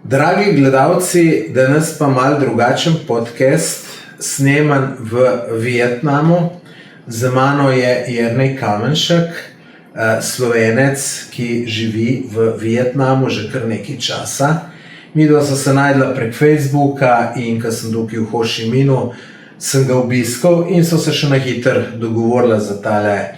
Dragi gledalci, danes pa malo drugačen podcast, sneman v Vietnamu. Za mano je Jernej Kamenšek, Slovenec, ki živi v Vietnamu že kar nekaj časa. Midva sva se najdla prek Facebooka in ko sem tukaj v Ho Chi Minhu, sem ga obiskal in so se še na hitro dogovorila za tale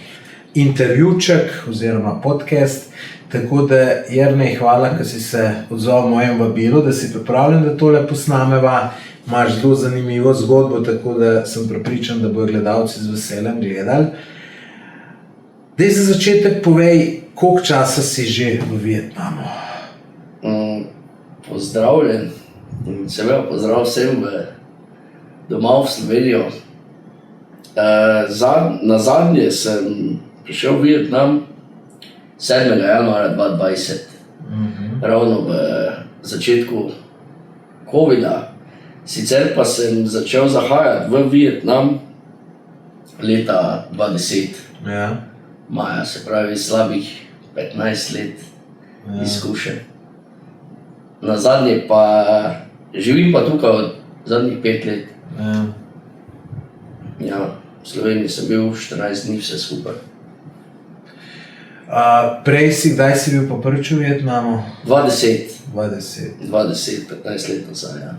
intervjuček oziroma podcast. Tako da, Jernej, hvala, ker si se odzval mojem vabilu, da si pripravljen, da tole posnameva. Imaš zelo zanimivo zgodbo, tako da sem prepričan, da bodo gledalci z veseljem gledali. Daj za začetek povej, koliko časa si že v Vietnamu? Pozdravljen in seveda pozdrav vsem doma v Slovenijo. Nazadnje sem prišel v Vietnam 7. januarja 2020, ravno v začetku COVID-a. Sicer pa sem začel zahajati v Vietnam leta 2010, maja, se pravi slabih 15 let izkušenj. Nazadnje pa živim pa tukaj od zadnjih 5 let. Ja, v Sloveniji sem bil 14 dni vse skupaj. Prej si, kdaj si bil pa prvič v Vietnamu? 20, 15 20. let nazaj, ja.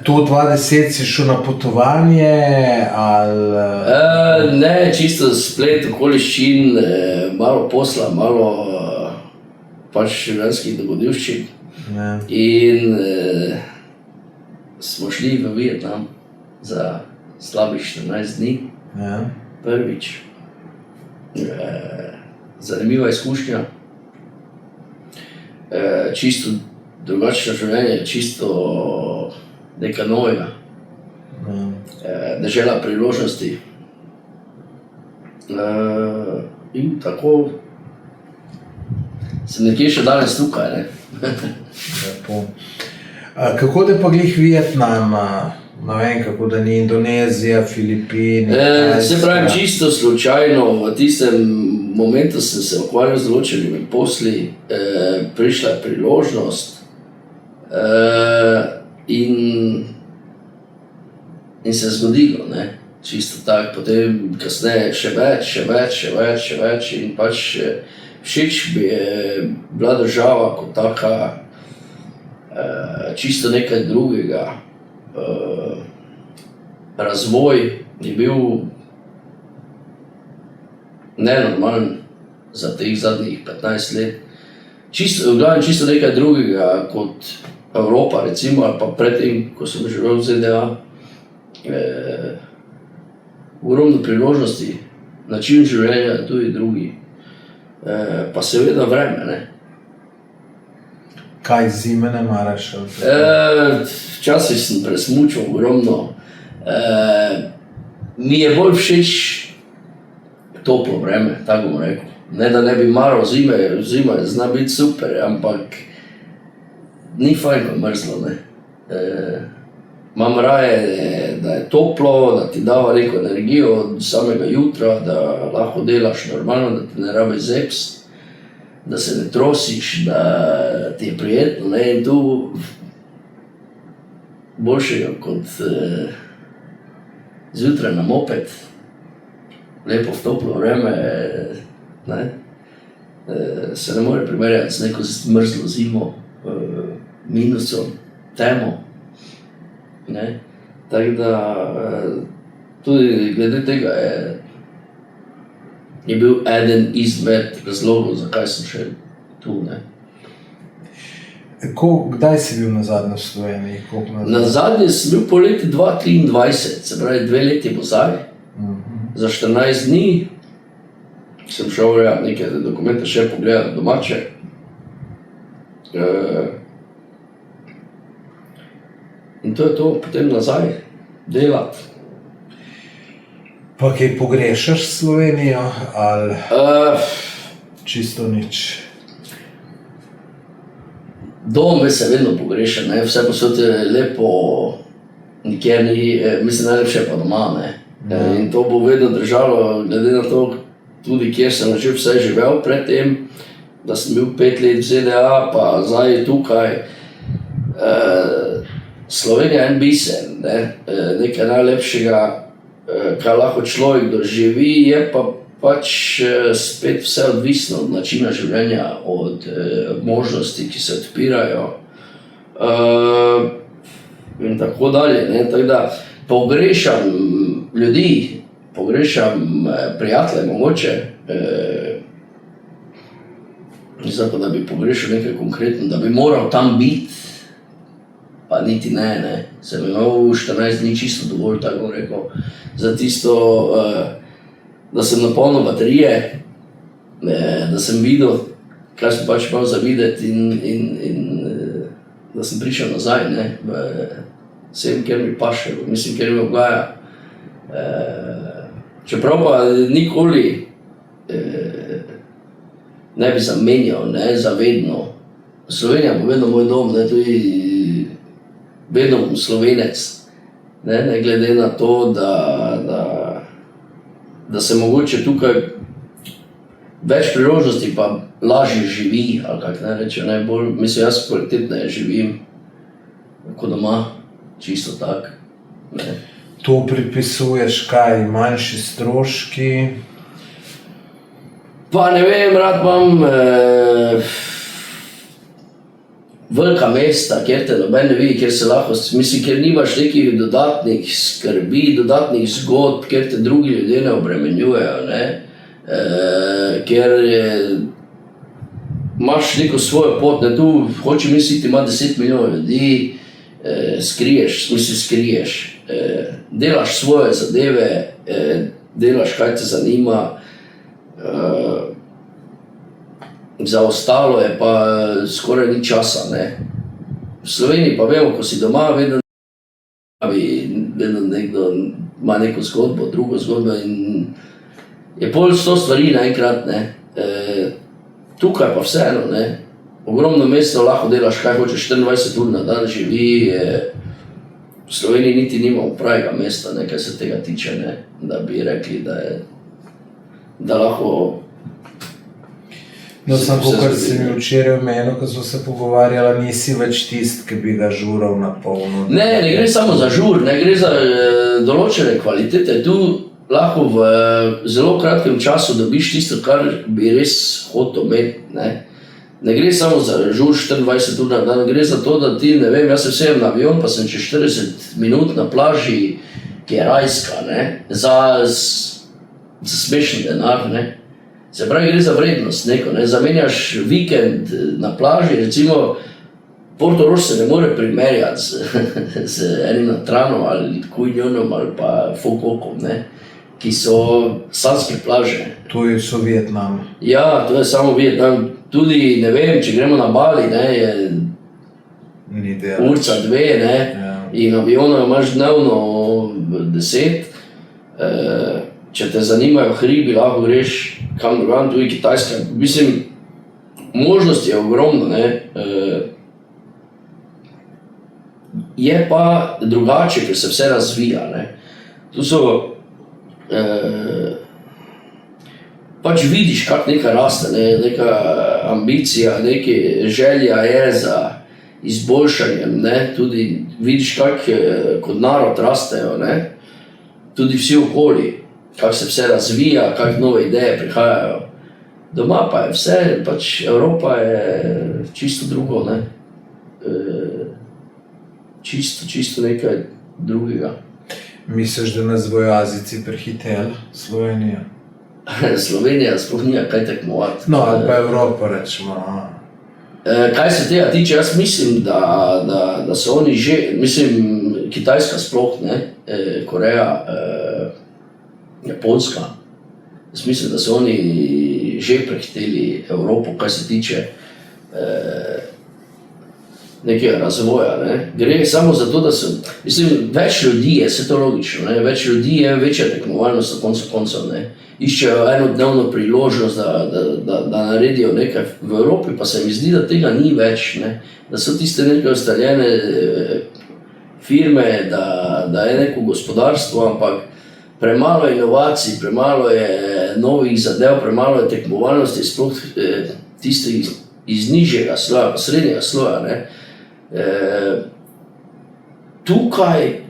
To 20 si šel na potovanje ali... Ne, čisto splet okoliščin, malo posla, malo pač življenjskih dogodivščin. In smo šli v Vietnam za slabih 14 dni, prvič. Zanimiva izkušnja, čisto drugačno življenje, čisto nekaj novega, dežela priložnosti. In tako sem nekje še danes tukaj, ne. Kako da pa glih Vietnam, ne vem, kako da ni Indonezija, Filipini, Se pravi, čisto slučajno, v tistem momentu sem se ukvarjal z določenimi posli, prišla je priložnost in se je zgodilo, ne, čisto tako, potem kasneje še več in pač všeč mi je bila država kot taka, čisto nekaj drugega. Razvoj je bil nenormalen za teh zadnjih 15 let. Čisto nekaj drugega kot Evropa, recimo, ali pa predtem, ko sem živel v ZDA. Ogromno priložnosti, način življenja tudi drugi. Pa seveda vreme, ne. Kaj zime ne maraš? Včasih sem presmučal ogromno. Mi je bolj všeč toplo vreme, tako bom rekel. Ne, da ne bi maral zime, zima zna biti super, ampak ni fajn, ko je mrzlo, ne. Imam raje, da je toplo, da ti dava neko energijo od samega jutra, da lahko delaš normalno, da ti ne rabi zebst, da se ne trosiš, da ti je prijetno, ne, in tu boljšega kot zjutraj na moped, lepo v toplo vreme, ne, se ne more primerjati z neko mrzlo zimo, minusom, temo, ne, tako da tudi glede tega je bil eden izmed razlogov, zakaj sem še tu, ne. Kdaj si bil nazadnje v Sloveniji? Nazadnje sem bil po leti 2023, se pravi 2 leti nazaj. Za 14 dni sem šel nekaj dokumente še pogledati domače. In to je to, potem nazaj delati. Pa kaj pogrešaš Slovenijo ali čisto nič? Dom se vedno pogreša, ne, vse posod je lepo, nikjer ni, mislim, najlepše pa doma, ne. In to bo vedno držalo, glede na to, tudi kjer sem že vse živel predtem, da sem bil 5 let v ZDA, pa zdaj tukaj. Slovenija je en biser, ne? Nekaj najlepšega, kar lahko človek doživi, je pa pač spet vse odvisno od načina življenja, od možnosti, ki se odpirajo in tako dalje, ne? Tako da pogrešam ljudi, pogrešam prijatelje mogoče, zdaj pa da bi pogrešal nekaj konkretno, da bi moral tam biti, pa niti ne. Sem imel 14 dni čisto dovolj, tako bom rekel, za tisto, da sem napolnil baterije, da sem videl, kaj sem pač imel za videti in da sem prišel nazaj, ne, vsem, kjer mi paše, mislim, kjer mi obgaja. Čeprav pa nikoli ne bi zamenjal, ne, za vedno. Slovenija bo vedno moj dom, ne, tudi vedno bom Slovenec, ne glede na to, da se mogoče tukaj več priložnosti pa lažje živi, ali kako naj rečem, najbolj, mislim, jaz kvalitetneje živim kot doma, čisto tak, ne. To pripisuješ kaj, manjši stroški? Pa ne vem, rad imam velika mesta, kjer te noben ne vidi, kjer se lahko, mislim, kjer nimaš nekih dodatnih skrbi, dodatnih zgodb, kjer te drugi ljudje ne obremenjujejo, ne, kjer imaš neko svojo pot, ne, tu hoče misliti, ima 10 milijonov ljudi, skriješ, delaš svoje zadeve, delaš, kaj te zanima, za ostalo je pa skoraj ni časa, ne. V Sloveniji pa vemo, ko si doma, vedno nekdo ima neko zgodbo, drugo zgodbo in je pol 100 stvari naenkrat, ne. Tukaj pa vseeno, ne, ogromno mesto lahko delaš, kaj hočeš, 24 ur na dan živi, v Sloveniji niti nimamo pravega mesta, ne, kaj se tega tiče, ne, da bi rekli, da lahko. No, samo kar si mi včeraj omenil, ko smo se pogovarjali, nisi več tist, ki bi ga žural na polno. Ne gre samo za žur, ne gre za določene kvalitete. Tu lahko v zelo kratkem času dobiš tisto, kar bi res hotel imeti, ne. Ne gre samo za žur 24 ur na dan, gre za to, da ti, ne vem, jaz se vsejem na avion, pa sem čez 40 minut na plaži, ki je rajska, ne, za smešen denar, ne. Se pravi, gre za vrednost neko, ne, zamenjaš vikend na plaži, recimo Portorož se ne more primerjati z enim Natranom ali Kuinjonom ali pa Fokokom, ne, ki so sanske plaže. To je so Vietnam. Ja, to je samo Vietnam. Tudi, ne vem, če gremo na Bali, ne, je urca 2, ne, ja. In avionov imaš dnevno 10. Če te zanimajo hribi, lahko greš kam drugam, tudi Kitajska. Mislim, možnosti je ogromno, ne. Je pa drugače, ker se vse razvija, ne. Tu so, pač vidiš, kak nekaj raste, ne, neka ambicija, neka želja je za izboljšanjem, ne, tudi vidiš, kak kot narod rastejo, ne, tudi vsi okoli. Kako se vse razvija, kako nove ideje prihajajo. Doma pa je vse, pač Evropa je čisto drugo, ne. Čisto nekaj drugega. Misliš, da nas bojo Azijci prehiteli, Slovenija? Slovenija sploh nima kaj tekmovati. No, ali pa Evropa, rečemo. Kaj se tega tiče, jaz mislim, da so oni že, mislim, Kitajska sploh, ne, Koreja, Japonska. Jaz mislim, da so oni že prehiteli Evropo, kaj se tiče nekega razvoja, ne. Gre samo za to, da so, mislim, več ljudi je, vse to logično, ne, več ljudi je, večja tekmovalnost na koncu koncev, ne. Iščejo enodnevno priložnost, da naredijo nekaj v Evropi, pa se mi zdi, da tega ni več, ne. Da so tiste nekaj ustaljene firme, da je neko gospodarstvo, ampak premalo inovacij, premalo je novih zadev, premalo je tekmovalnosti, sploh tistih iz nižjega sloja, srednjega sloja, ne. Tukaj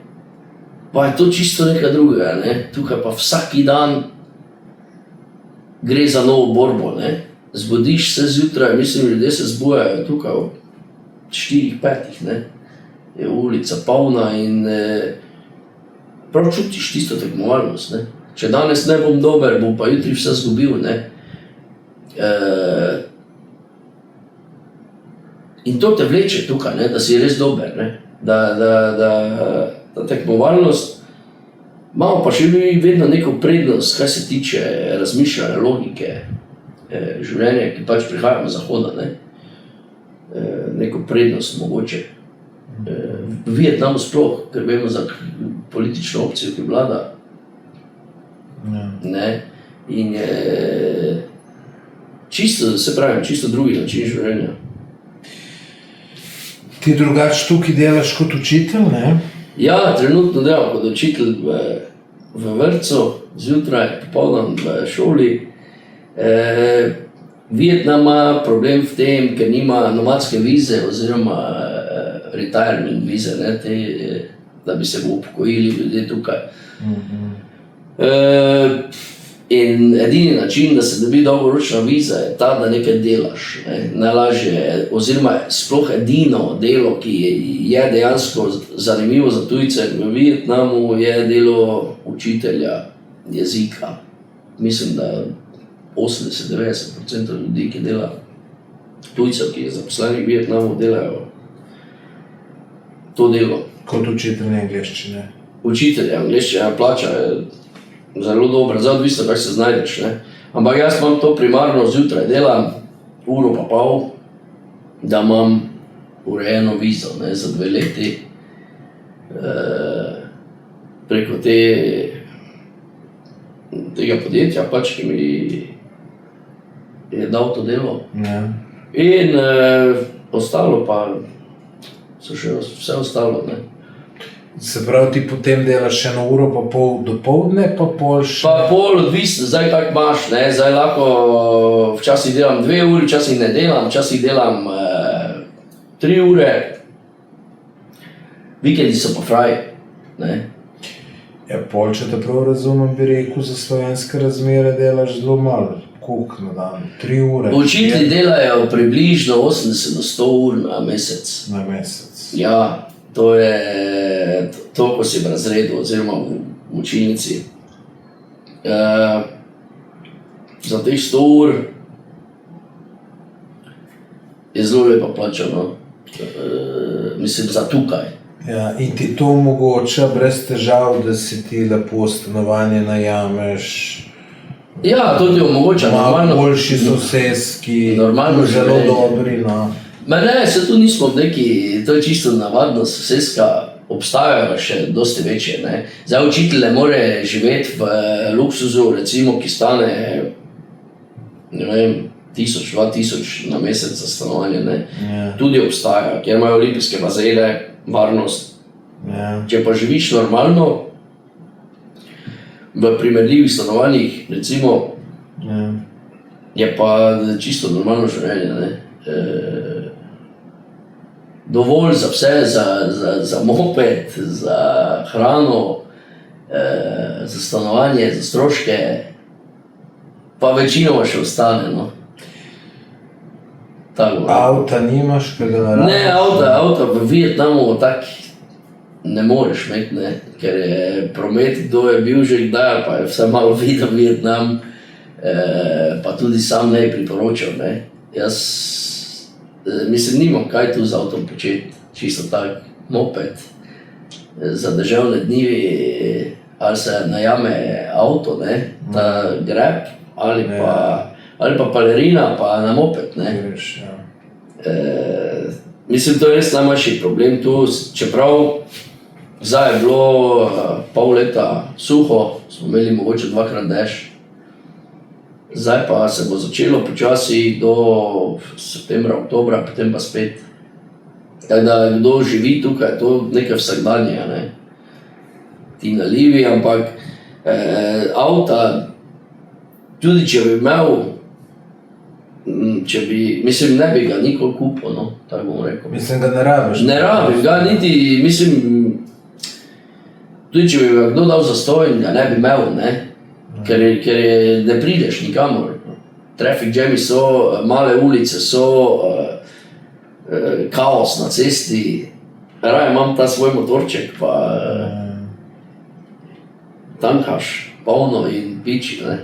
pa je to čisto nekaj drugega, ne? Tukaj pa vsaki dan gre za novo borbo, ne? Zbudiš se zjutraj, mislim, ljudje se zbujajo tukaj ob 4-5, ne? Je ulica polna in prav čutiš tisto tekmovalnost, ne? Če danes ne bom dober, bom pa jutri vse zgubil, ne? In to te vleče tukaj, ne? Da si res dober, ne? Da tekmovalnost, imamo pa še mi vedno neko prednost, kaj se tiče razmišljanja, logike, življenja, ki pač prihajamo z zahoda, ne? Neko prednost mogoče. V Vietnamu sploh, ker vemo za politično opcijo, ki vlada. Ne? In je čisto, se pravim, čisto drugi način življenja. Ti drugače tukaj delaš kot učitelj, ne? Ja, trenutno delam kot učitelj v vrtcu, zjutraj, popoldan v šoli. Vietnam ima problem v tem, ker nima nomadske vize oziroma retirement vize, ne, da bi se upokojili ljudje tukaj. In edini način, da se dobi dolgoročna viza, je ta, da nekaj delaš. Ne. Najlažje, oziroma sploh edino delo, ki je dejansko zanimivo za tujce v Vietnamu, je delo učitelja jezika. Mislim, da 80-90% ljudi, ki dela, tujcev, ki je zaposlenih v Vietnamu, delajo to delo. Kot učitelj angleščine. Učitelj angleščine, plača je zelo dobra, zdaj odvisno, kako se znajdeš, ne. Ampak jaz imam to primarno zjutraj, delam uro pa pol, da imam urejeno vizo, ne, za 2 leti. Preko tega podjetja, pač, ki mi je dal to delo. Ja. In ostalo pa so še vse ostalo, ne. Se pravi, ti potem delaš 1 uro pa pol dopoldne, pa pol še... Pa pol odvisno, zdaj kak imaš, ne, zdaj lahko včasih delam 2 uri, včasih ne delam, včasih delam 3 ure. Vikendi so pa fraj, ne. Ja, pol, če te prav razumem, bi rekel, za slovenske razmere delaš zelo malo, koliko na dan, 3 ure. Učitelji delajo približno 80 do 100 ur na mesec. Na mesec. Ja, to je to, ko si v razredu oziroma v učilnici. Za teh 100 ur je zelo lepo plačano. Mislim, za tukaj. Ja, in ti to omogoča brez težav, da si ti lepo stanovanje najameš. Ja, to ti omogoča normalno. Boljši soseski, normalno zelo življenje. dobri, no. Ma ne, se tu nismo neki, to je čisto navadno soseska, obstajajo še dosti večje, ne. Zdaj učitelj ne more živeti v luksuzu, recimo, ki stane, ne vem, 1000-2000 na mesec za stanovanje, ne. Ja. Tudi obstajajo, kjer imajo olimpijske bazene, varnost. Ja. Če pa živiš normalno, v primerljivih stanovanjih, recimo, Ja. je pa čisto normalno življenje, ne. Dovolj za vse, za moped, za hrano, za stanovanje, za stroške, pa večinoma še ostane, no. Tako. Avta nimaš, kaj ga narabiš? Ne, avta v Vietnamu tak ne moreš imeti, ne, ker je promet, kdo je bil že kdaj, pa je vse malo videl Vietnam, pa tudi sam ne priporočal, ne. Jaz mislim, nimam kaj tu z avtom početi, čisto tak moped. Za deževne dni ali se najame avto, ne, ta Grab, ali pa balerina, pa na moped, ne. Greš, ja. Mislim, to je res najmanjši problem tu, čeprav zdaj je bilo pol leta suho, smo imeli mogoče 2-krat dež. Zdaj pa se bo začelo počasi do septembra, oktobra, potem pa spet. Tako da kdo živi tukaj, to nekaj vsakdanja, ne. Ti nalivi, ampak avta, tudi če bi imel če bi, mislim, ne bi ga nikoli kupil, no, tako bom rekel. Mislim, da ne rabiš. Ne rabim ga, niti, mislim, tudi če bi ga kdo dal zastonj, ga ne bi imel, ne, ker ne prideš nikamor. Traffic jami so, male ulice so, kaos na cesti, raje imam ta svoj motorček, pa tankaš polno in piči, ne.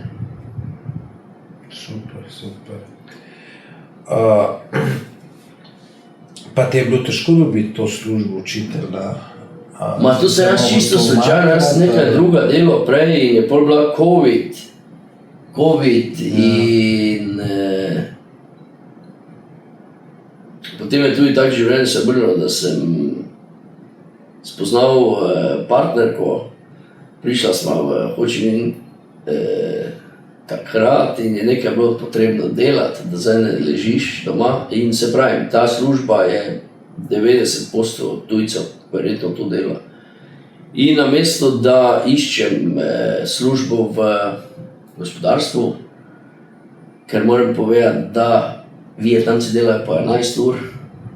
Super. Pa ti je bilo težko dobiti to službo učitelja? Ma to se jaz čisto slučajno, jaz nekaj druga delo prej in je pol bila COVID in potem je tudi tako življenje se obrnilo, da sem spoznal partnerko, prišla sva v Ho Chi Minh takrat in je nekaj bilo potrebno delati, da zdaj ne ležiš doma in se pravim, ta služba je 90% tujcev verjetno to dela. In namesto, da iščem službo v gospodarstvu, ker moram povedati, da Vietnamci delajo po 11 ur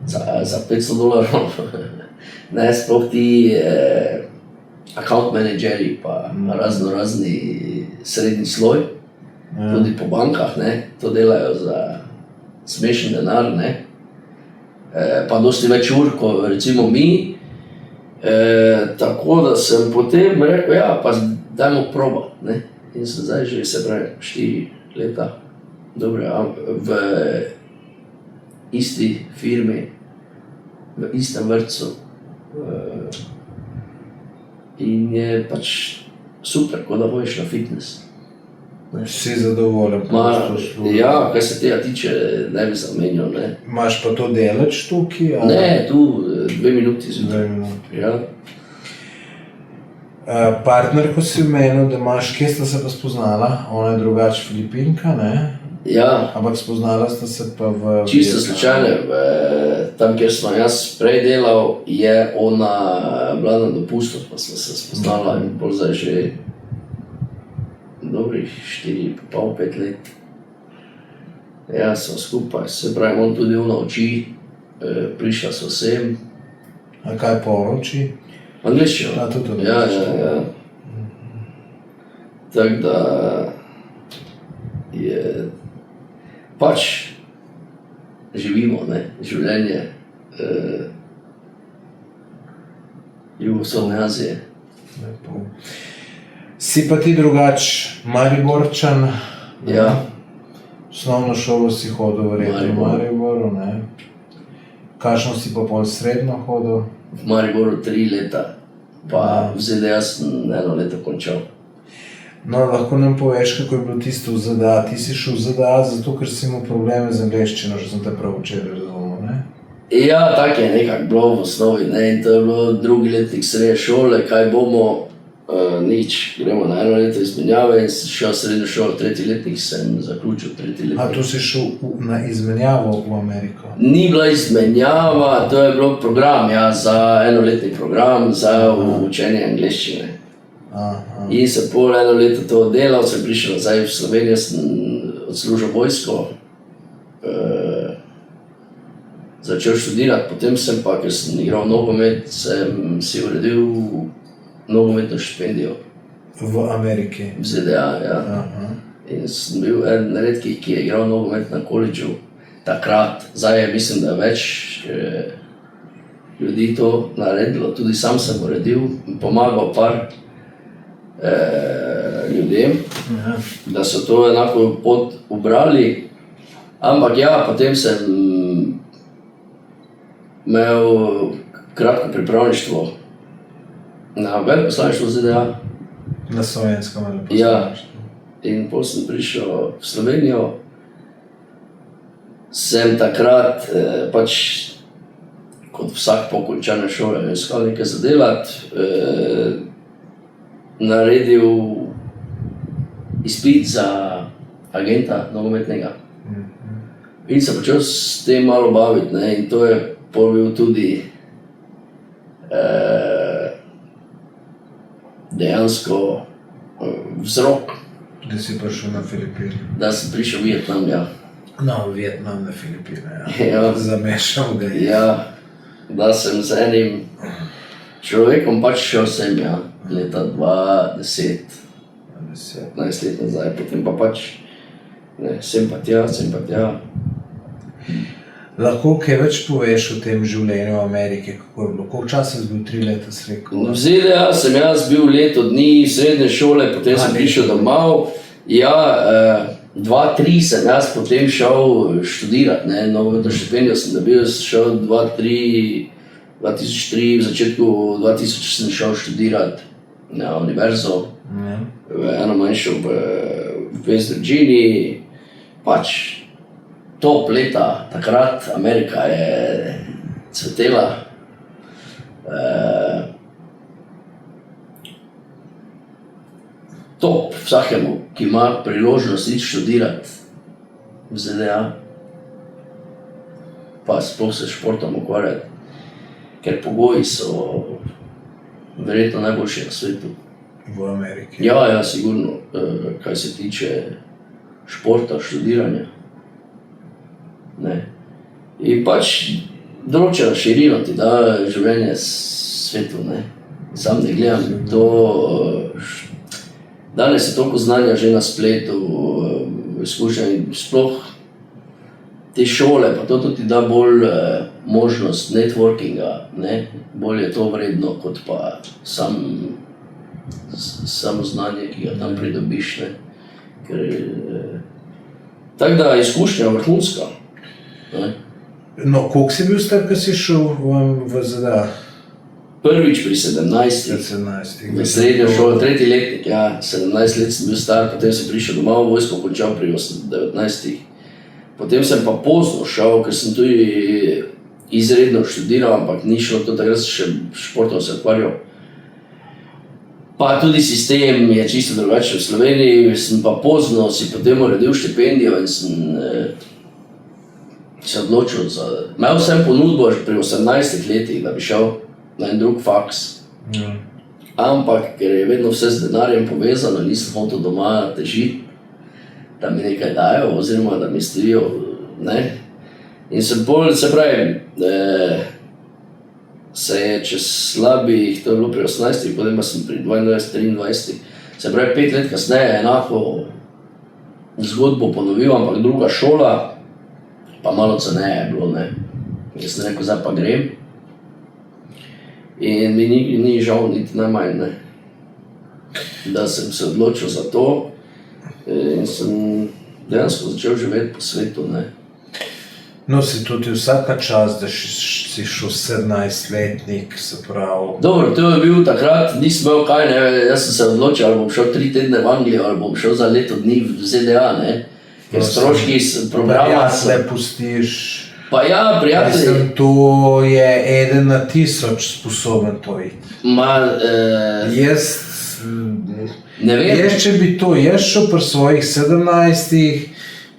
za $500, ne, sploh ti account menedžerji pa razni srednji sloj, tudi po bankah, ne, to delajo za smešen denar, ne, pa dosti več ur, kot recimo mi, tako da sem potem rekel, ja, pa dajmo probat, ne, in sem zdaj že, se pravi, 4 leta, dobre, v isti firmi, v istem vrtcu, in je pač super, ko da hojiš na fitness. Si zadovoljen? Ja, kaj se tega tiče, ne bi zamenjal, ne. Imaš pa to delač tukaj? Ne, tu 2 minuti zjutraj. 2 minuti. Ja. Partnerko si omenil, da imaš, kje sta se pa spoznala? Ona je drugače Filipinka, ne? Ja. Ampak spoznala sta se pa v... Čisto slučajno, tam, kjer sem jaz prej delal, je ona bila na dopustu, pa smo se spoznala in bolj zdaj že dobrih 4,5-5 let. Ja, smo skupaj, se pravi, on tudi ona uči, prišla so sem. A kaj pa ona uči? Angliščino. A, tudi Ja. Tako da je pač živimo, ne, življenje Jugovzhodne Azije. Lepo. Si pa ti drugač Mariborčan? Ja. Osnovno šolo si hodil verjetno v Mariboru, ne? Kakšno si pa pol srednjo hodil? V Mariboru 3 leta, pa v ZDA sem 1 leto končal. No, lahko nam poveš, kako je bilo tisto v ZDA. Ti si šel v ZDA zato, ker si imel probleme z angleščino, že sem te prav včeraj razumel, ne? Ja, tako je nekako bilo v osnovi, ne, in to je bilo 2. letnik srednje šole, kaj bomo, nič, gremo na 1 leto izmenjave in sem šel v srednjo šolo, 3. letnik sem zaključil 3. letnik. A tu si šel na izmenjavo v Ameriko? Ni bila izmenjava, to je bilo program, ja, za 1-letni program za učenje angleščine. Aha. In sem pol 1 leto to delal, sem prišel nazaj v Slovenijo, sem odslužil vojsko, začel študirati, potem sem pa, ker sem igral nogomet, sem si uredil nogometno štipendijo. V Ameriki? V ZDA, ja. Aha. In sem bil eden redkih, ki je igral nogomet na koledžu takrat. Zdaj je, mislim, da več ljudi to naredilo, tudi sam sem uredil in pomagal par ljudem, da so to enako pot ubrali. Ampak ja, potem sem imel kratko pripravništvo na veleposlaništvu ZDA. Na slovenskem veleposlaništvu? Ja, in potem sem prišel v Slovenijo. Sem takrat pač kot vsak po končane šole iskal nekaj za delati, naredil izpit za agenta nogometnega. In se počel s tem malo baviti, ne, in to je bil tudi dejansko vzrok, Da si prišel na Filipine? da sem prišel v Vietnam, ja. No, Vietnam na Filipine, Ja. Zamešal ga je. Ja, da sem z enim človekom pač šel sem, ja, leta 2010, 15 let nazaj, potem pa pač, ne, sem pa tja. Lahko kaj več poveš o tem življenju v Ameriki, kako je bilo? Koliko časa si bil, 3 leta si rekel? V ZDA sem jaz bil leto dni srednje šole, potem sem prišel domov. Ja, 2-3 sem jaz potem šel študirati, ne, nogometno štipendijo sem dobil, šel 2003, v začetku 2000 sem šel študirati na univerzo, v eno manjšo v West Virginiji, pač top leta, takrat Amerika je cvetela. Top vsakemu, ki ima priložnost iti študirati v ZDA, pa sploh se športom ukvarjati, ker pogoji so verjetno najboljši na svetu. V Ameriki. Ja, sigurno, kaj se tiče športa, študiranja. Ne. In pač določena širina ti da življenje svetu, ne. Sam ne gledam to, danes je toliko znanja že na spletu, izkušnja, sploh te šole, pa to tudi da bolj možnost networkinga, ne. Bolj je to vredno, kot pa samo znanje, ki ga tam pridobiš, ne. Ker, tako da izkušnja je vrhunska. No, koliko si bil star, ko si šel v ZDA? Prvič pri 17, 17. v srednjo šolo, 3. letnik, ja, 17 let sem bil star, potem sem prišel domov v vojsko, končal pri 19. Potem sem pa pozno šel, ker sem tudi izredno študiral, ampak ni šlo to, takrat sem še športom se ukvarjal. Pa tudi sistem je čisto drugačen v Sloveniji, sem pa pozno si potem uredil štipendijo in sem se odločil za... Imel sem ponudbo pri 18 letih, da bi šel na en drug faks. Ampak, ker je vedno vse z denarjem povezano, nisem hotel doma težiti, da mi nekaj dajo, oziroma da mi stojijo, ne. In sem pol, se pravi, se je čez slabih, to je bilo pri 18, potem pa sem pri 22, 23, se pravi 5 let kasneje enako zgodbo ponovil, ampak druga šola, pa malo ceneje je bilo, ne. Jaz sem rekel, zdaj pa grem. In mi ni žal niti najmanj, ne. Da sem se odločil za to in sem dejansko začel živeti po svetu, ne. No, si tudi vsaka čast, da si šel 17-letnik, se pravi... Dobro, to je bil takrat, nisem imel kaj, ne, jaz sem se odločil, ali bom šel 3 tedne v Anglijo, ali bom šel za leto dni v ZDA, ne. Ker stroški programa so... Ja, se pustiš... Pa ja, prijatelji... Mislim, to je 1 na 1000 sposoben to iti. Jaz... Ne vem... Jaz, če bi to jaz šel pri svojih 17-ih,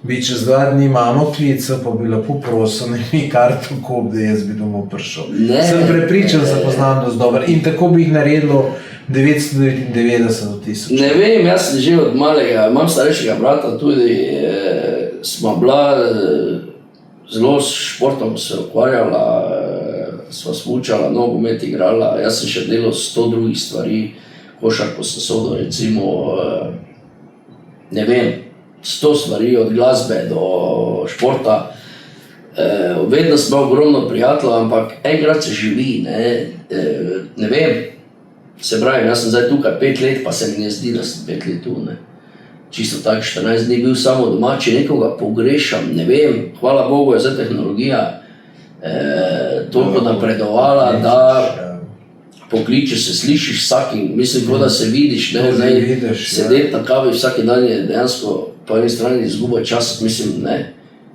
bi čez 2 dni mamo klical, pa bi lepo prosil, ne mi karto kup, da jaz bi domov prišel. Sem prepričan, da se poznam dosti dobro. In tako bi jih naredilo 999 do 1000. Ne vem, jaz sem že od malega, imam starejšega brata tudi, smo bila zelo s športom se ukvarjala, sva smučala, nogomet igrala, jaz sem še delal 100 drugih stvari, košarko sem sodil, recimo, ne vem, 100 stvari, od glasbe do športa. Vedno sem imel ogromno prijateljev, ampak enkrat se živi, ne vem. Se pravi, jaz sem zdaj tukaj 5 let, pa se mi ne zdi, da sem 5 let tu, ne. Čisto tako 14 dni bil samo doma, če nekoga pogrešam, ne vem, hvala Bogu je zdaj tehnologija toliko napredovala, da pokličeš se, slišiš vsakim, mislim, kot da se vidiš, ne, sedeti na kavi vsak dan je dejansko po eni strani izguba čas, mislim, ne,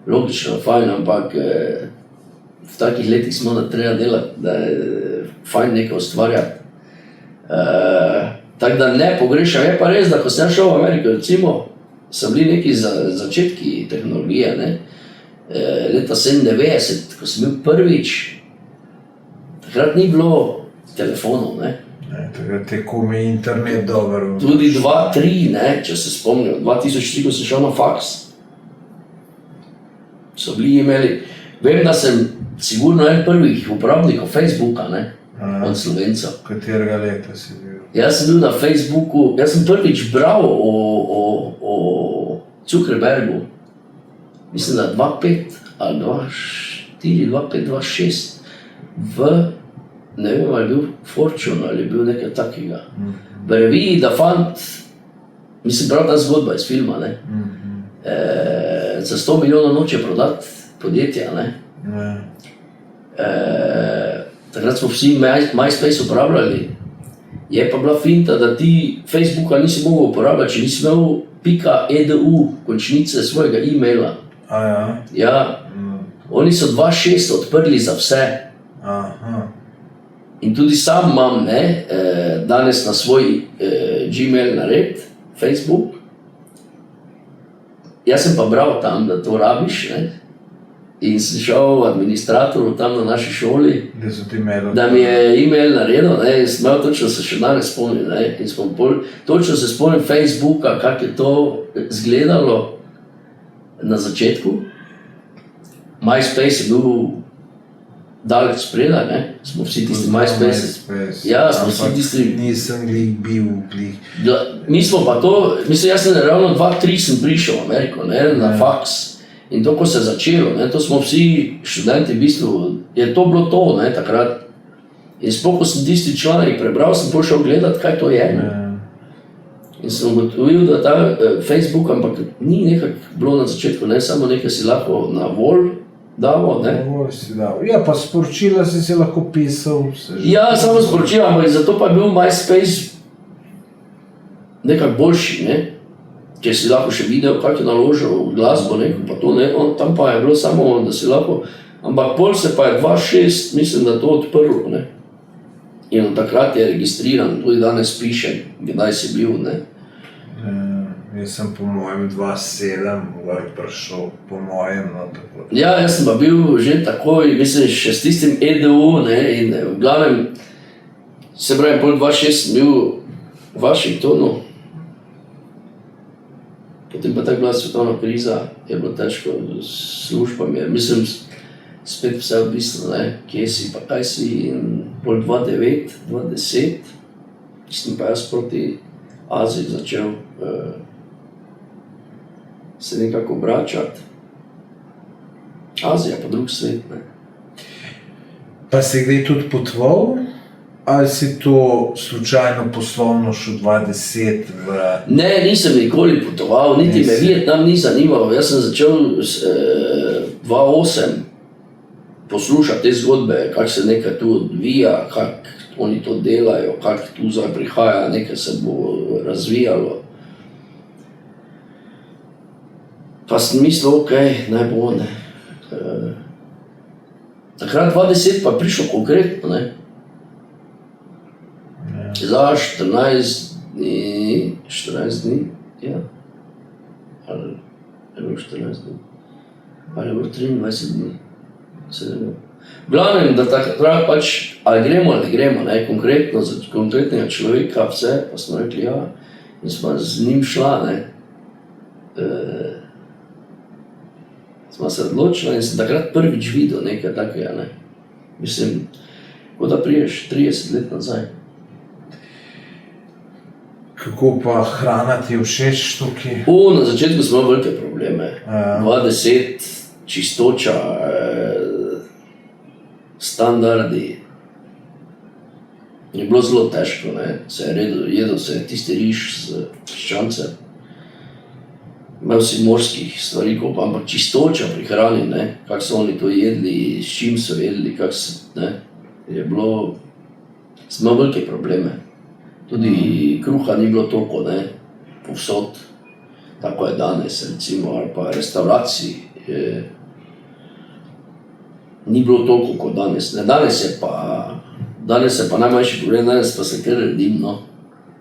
logično, fajn, ampak v takih letih smo, da treba delati, da je fajn nekaj ustvarjati. Tako da ne pogrešam, je pa res, da ko sem šel v Ameriko, recimo, so bili neki začetki tehnologije, ne, leta 97, ko sem bil prvič, takrat ni bilo telefonov, ne. Takrat je komaj internet dober. Tudi 2-3, ne, če se spomnim, 2003, ko sem šel na faks. so bili imeli. Vem, da sem sigurno en prvih uporabnikov Facebooka, ne, od Slovencev. Katerega leta si bil? Jaz sem bil na Facebooku, jaz sem prvič bral o Zuckerbergu, mislim, da 2.5 ali 2.4, 2.5, 2.6 v, ne vem, ali je bil Fortune ali je bil nekaj takega. V reviji, da fant, mislim, prav ta zgodba iz filma, ne, za 100 milijonov noče prodati podjetja, ne. Takrat smo vsi MySpace uporabljali. Je pa bila finta, da ti Facebooka nisi mogel uporabljati, če nisi imel .edu, končnice svojega e-maila. Ja, oni so 2.6 odprli za vse. In tudi sam imam, ne, danes na svoj Gmail nared, Facebook. Jaz sem pa bral tam, da to rabiš, ne. In sem šel administratorju tam na naši šoli, da mi je e-mail naredil, ne, in sem imel točno se še danes spomnim, ne, in smo točno se spomnim Facebooka, kako je to izgledalo na začetku. MySpace je bil daleč spredaj, ne, smo vsi tisti MySpace. Ja, smo vsi tisti. Nisem bil. Mi smo pa to, mislim, jaz sem ravno 2-3 sem prišel v Ameriko, ne, na faks. In to, ko se je začelo, ne, to smo vsi študenti, v bistvu, je to bilo to, ne, takrat. In sploh, ko sem tisti članek prebral, sem pošel gledati, kaj to je. In sem ugotovil, da ta Facebook, ampak ni nekako bilo na začetku, ne, samo nekaj si lahko na vol davo, ne. Ja, pa sporočila si lahko pisal. Ja, samo sporočila, ampak zato pa je bil MySpace nekako boljši, ne. Ker si lahko še videl, kako je naložil glasbo, neko, pa to ne, tam pa je bilo samo, da si lahko, ampak pol se pa je 2.6, mislim, da to odprlo, ne. In od takrat je registriran, tudi danes piše, kdaj si bil, ne. Jaz sem po mojem 2.7 prišel, po mojem, no, tako. Ja, jaz sem pa bil že takoj, mislim, še s tistim EDU, ne, in v glavnem, se pravi, pol 2.6 sem bil v Washingtonu. Potem pa tako bila svetovna kriza, je bilo težko s službami, mislim, spet vse odvisno, ne, kje si pa kaj si, in pol 2.9, 2.10, sem pa jaz proti Aziji začel se nekako vračati. Azija pa drug svet, ne. Pa si kdaj tudi potoval? Ali si to slučajno poslovno šel 2010 v... Ne, nisem nikoli potoval, niti me Vietnam ni zanimal. Jaz sem začel 2008 poslušati te zgodbe, kako se nekaj tu odvija, kako oni to delajo, kako tu zdaj prihaja, nekaj se bo razvijalo. Pa sem mislil, okej, naj bo, ne. Takrat 2010 pa je prišel konkretno, ne. Za 14 dni, ja, ali je bilo 14 dni, ali je bilo 23 dni, se ne vem. V glavnem, da takrat pač, ali gremo ali ne gremo, ne, konkretno, za konkretnega človeka, vse, pa smo rekli ja, in smo z njim šla, ne. Smo se odločili in sem takrat prvič videl nekaj takega, ne. Mislim, kot da priješ 30 let nazaj. Kako pa hrana ti je všeč tukaj? Na začetku smo imeli velike probleme. 2010, čistoča, standardi. Je bilo zelo težko, ne. Jedel se je tisti riž z piščancem. Imel si morskih stvari, ampak čistoča pri hrani, ne. Kako so oni to jedli, s čim so jedli, kako se, ne. Je bilo, smo imeli velike probleme. Tudi kruha ni bilo toliko, ne, povsod, tako je danes, recimo, ali pa restauracij, ni bilo toliko kot danes, ne, danes je pa najmanjši problem, danes pa se kar redim, no,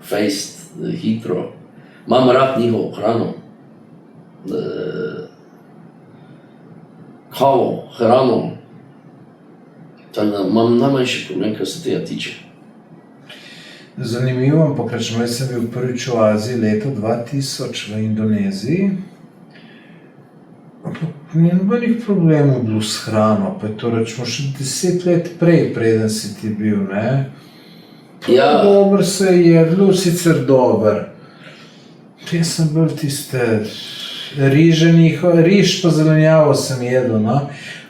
fejst, hitro, imam rad njihovo hrano, kavo, hrano, tako da imam najmanjši problem, kar se tega tiče. Zanimivo, ampak rečemo, jaz sem bil prvič v Aziji leta 2000 v Indoneziji. Ni nobenih problemov bilo s hrano, pa je to rečemo še 10 let prej, preden si ti bil, ne? Ja. Dobro se je jedlo, sicer dober. Jaz sem bil tiste riž pa zelenjavo sem jedel, no.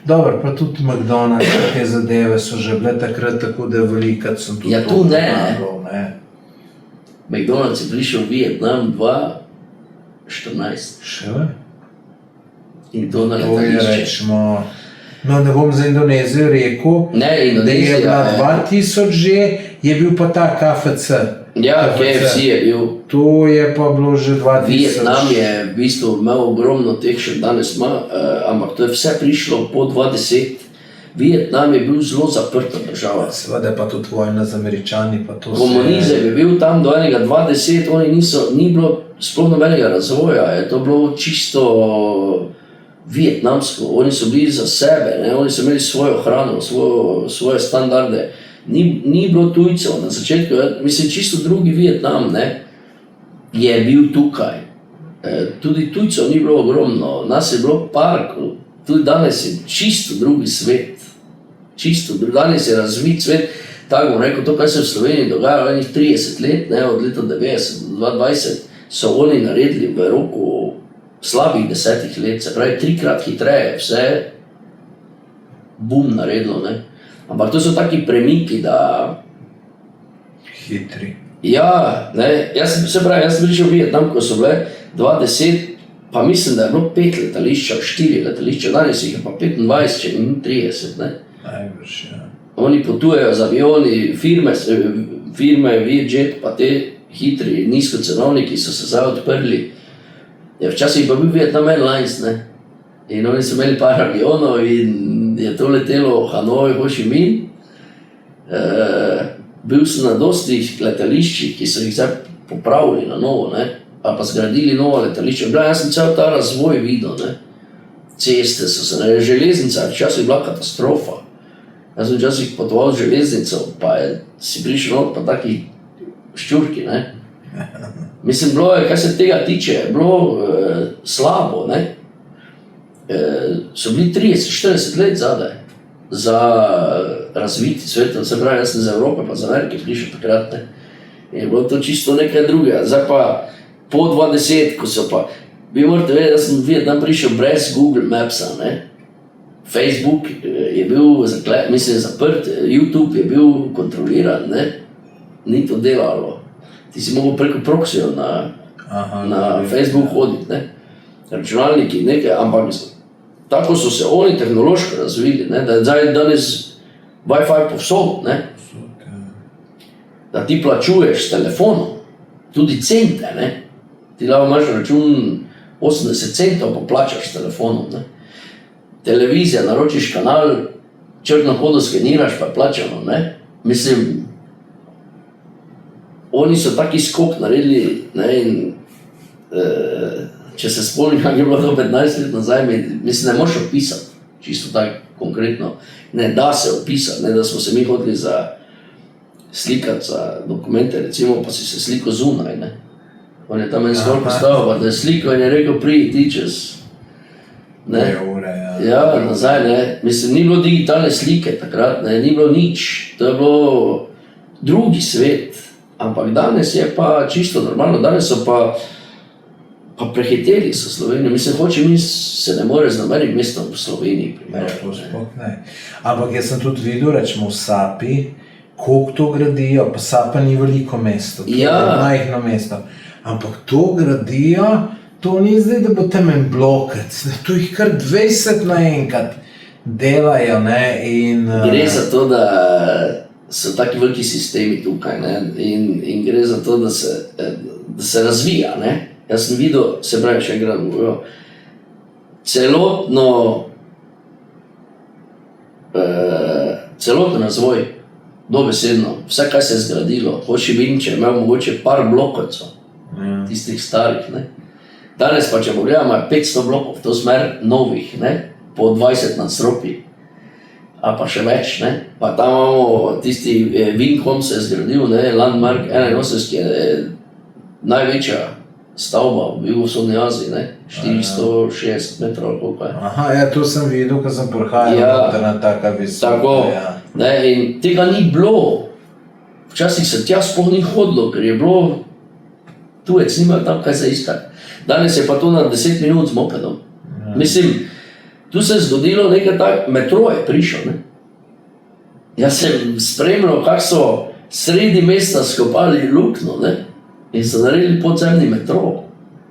Dobro, pa tudi McDonald's, te zadeve so že bile takrat tako, da je veliko, sem tudi Ja, tu ne. napadal, ne. McDonald's je prišel v Vietnam 2014 Šele? in to na To je letališče. rečemo, no ne bom za Indonezijo rekel, Ne, da je Indonezija bila je. 2000 že, je bil pa ta KFC. Ja, KFC je bil. To je pa bilo že 2000. Vietnam je v bistvu imel ogromno teh, še danes ima, ampak to je vse prišlo po 2010. Vietnam je bil zelo zaprta država. Seveda pa tudi vojna z Američani, pa to Komunizem je bil tam do enega 2010, ni bilo sploh nobenega razvoja, je to bilo čisto vietnamsko, oni so bili za sebe, ne? Oni so imeli svojo hrano, svoje standarde. Ni bilo tujcev na začetku, mislim, čisto drugi Vietnam, ne, je bil tukaj. Tudi tujcev ni bilo ogromno, nas je bilo par, tudi danes je čisto drugi svet. Danes je razvit svet, tako bom rekel, to, kar se v Sloveniji dogajalo enih 30 let, ne, od leta 90 do 2020, so oni naredili v roku slabih 10 let, se pravi 3-krat hitreje, vse bum naredilo, ne. Ampak to so taki premiki, da hitri. ja, ne, jaz sem prišel v Vietnam, ko so bile 2010, pa mislim, da je bilo 5 letališča, 4 letališča, danes jih je pa 25, če ni 30, ne. Najbrž, ja. Oni potujejo z avioni, firme Vietjet, pa te hitri, nizkocenovniki so se zdaj odprli. Ja, včasih pa bil Vietnam Airlines, ne. In oni so imeli par avionov in je to letelo v Hanoj, Ho Chi Minh. Bil sem na dosti letališčih, ki so jih zdaj popravili na novo, ne, ali pa zgradili novo letališče. Jaz sem cel ta razvoj videl, ne. Ceste so se, ne, železnica, včasih je bila katastrofa. Jaz sem včasih potoval z železnico, pa si prišel not pa taki ščurki, ne. Mislim, bilo je, kaj se tega tiče, je bilo slabo, ne. So bili 30-40 let zadaj za razviti svet, se pravi, jaz sem z Evrope pa z Amerike prišel takrat, ne. In je bilo to čisto nekaj drugega. Zdaj pa po 2010, ko so pa, vi morate vedeti, da sem v Vietnam prišel brez Google Mapsa, ne. Facebook je bil zaprt, YouTube je bil kontroliran, ne. Ni to delalo. Ti si mogel preko proksijo na Facebook hoditi, ne. Računalniki, nekaj, ampak tako so se oni tehnološko razvili, ne, da je zdaj danes Wi-Fi povsod, ne. Da ti plačuješ s telefonom, tudi cente, ne. Ti lahko imaš račun 80 centov, pa plačaš s telefonom, ne. Televizija, naročiš kanal, črno kodo skeniraš, pa je plačano, ne. Mislim, oni so taki skok naredili, ne, in če se spomnim, kako je bilo to 15 let nazaj, mislim, ne moš opisati, čisto tako konkretno, ne da se opisati, ne da smo se mi hodili slikati za dokumente, recimo, pa si se sliko zunaj, ne. On je tam en stol postavil, pa da je sliko in je rekel, pridi ti čez, ne. Ja, nazaj, ne. Mislim, ni bilo digitalne slike takrat, ne, ni bilo nič, to je bilo drugi svet, ampak danes je pa čisto normalno, danes so pa prehiteli so Slovenijo, mislim, Ho Chi Minh se ne more z nobenim mestom v Sloveniji primerjati. To sploh ne. Ampak jaz sem tudi videl, rečemo v Sapi, koliko to gradijo, pa Sapa ni veliko mesto, to je majhno mesto. Ampak to gradijo, to ni zdaj, da bo tam en blokec, to jih kar 20 naenkrat delajo, ne, in Gre za to, da so taki veliki sistemi tukaj, ne, in gre za to, da se razvija, ne. Jaz sem videl, se pravi, še enkrat govoril, celoten razvoj, dobesedno, vse, kaj se je zgradilo, Ho Chi Minh je imel mogoče par blokovcev, tistih starih, ne. Danes pa, če pogledamo, je 500 blokov, to smer novih, ne, po 20 nadstropij, a pa še več, ne. Pa tam imamo tisti Wing Home se je zgradil, ne, Landmark 81, ki je največja stavba v jugovzhodni Aziji, ne? 460 metrov, ali koliko je. Aha, ja, to sem videl, ko sem prihajal Ja. na taka visoka. Tako, Ja. ne, in tega ni bilo. Včasih se tja sploh ni hodilo, ker je bilo tujec, nimajo tam kaj za iskati. Danes je pa to na 10 minut z mopedom. Mislim, tu se je zgodilo nekaj tako, metro je prišel, ne. Jaz sem spremljal, kako so sredi mesta skopali luknjo, ne, in so naredili podzemni metro.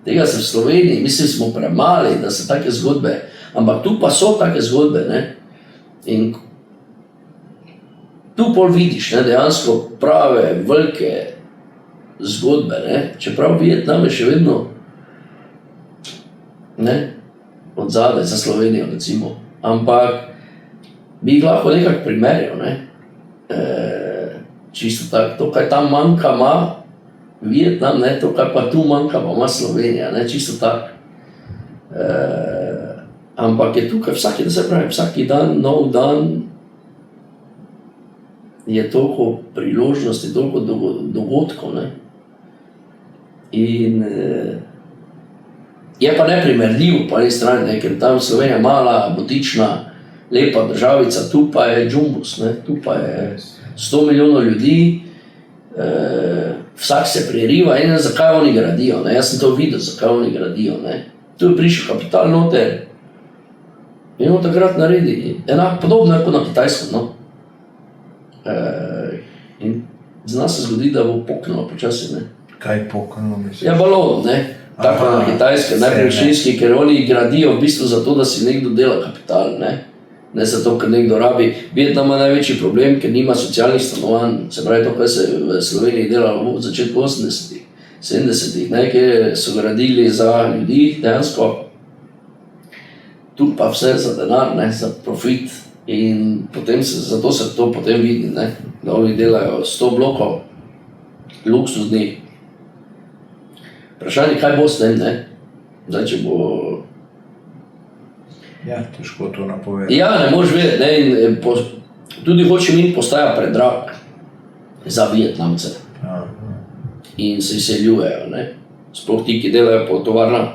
Tega se v Sloveniji, mislim, smo premali, da se take zgodbe, ampak tu pa so take zgodbe, ne. In tu pol vidiš, ne, dejansko prave, velike zgodbe, ne, čeprav Vietnam je še vedno, ne, od zadaj za Slovenijo, recimo, ampak bi jih lahko nekako primerjal, ne, čisto tako, to, kaj tam manjka, ima Vietnam, ne, to, kaj pa tu manjka, pa ima Slovenija, ne, čisto tako. Ampak je tukaj vsaki dan, nov dan, je toliko priložnosti, toliko dogodkov, ne. In je pa neprimerljivo po eni strani, ne, ker tam Slovenija mala, butična, lepa državica, tu pa je džumbus, ne, tu pa je 100 milijonov ljudi, vsak se preriva in zakaj oni gradijo, ne, jaz sem to videl, zakaj oni gradijo, ne. Tu je prišel kapital noter in on takrat naredi, podobno je kot na Kitajskem, no. In zna se zgodi, da bo poknilo počasi, ne. Kaj poknilo, misliš? Ja, balon, ne, tako na Kitajskem, nepremičninski, ker oni gradijo v bistvu zato, da si nekdo dela kapital, ne. Ne zato, ker nekdo rabi. Vietnam ima največji problem, ker nima socialnih stanovanj, se pravi to, kar se je v Sloveniji delalo v začetku 80-ih, 70-ih, ne, kjer so gradili za ljudi dejansko. Tu pa vse za denar, ne, za profit. In potem zato se to potem vidi, ne, da oni delajo 100 blokov, luksuznih. Vprašanje, kaj bo s tem, ne? Zdaj, če bo... Ja, težko to napovedati. Ja, ne moreš vedeti, ne, in tudi Ho Chi Minh postaja predrag za Vietnamce. In se izseljujejo, ne. Sploh ti, ki delajo po tovarnah,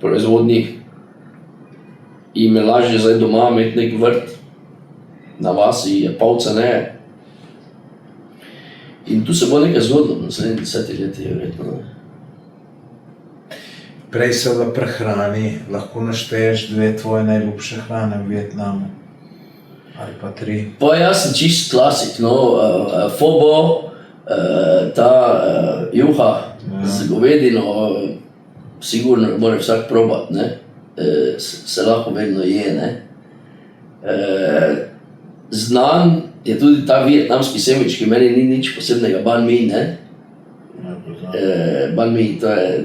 proizvodnih. Jim je lažje zdaj doma imeti nek vrt, na vasi je pol ceneje. In tu se bo nekaj zgodilo v naslednjih 10 letih, verjetno. Prej se v prehrani lahko našteješ 2 tvoje najljubše hrane v Vietnamu. Ali pa 3. Pa jaz sem čist klasik, no, pho bo, ta juha z govedino, sigurno mora vsak probati, ne. Se lahko vedno je, ne. Znan je tudi ta vietnamski sendvič, ki meni ni nič posebnega, banh mi, ne. Banh mi, to je,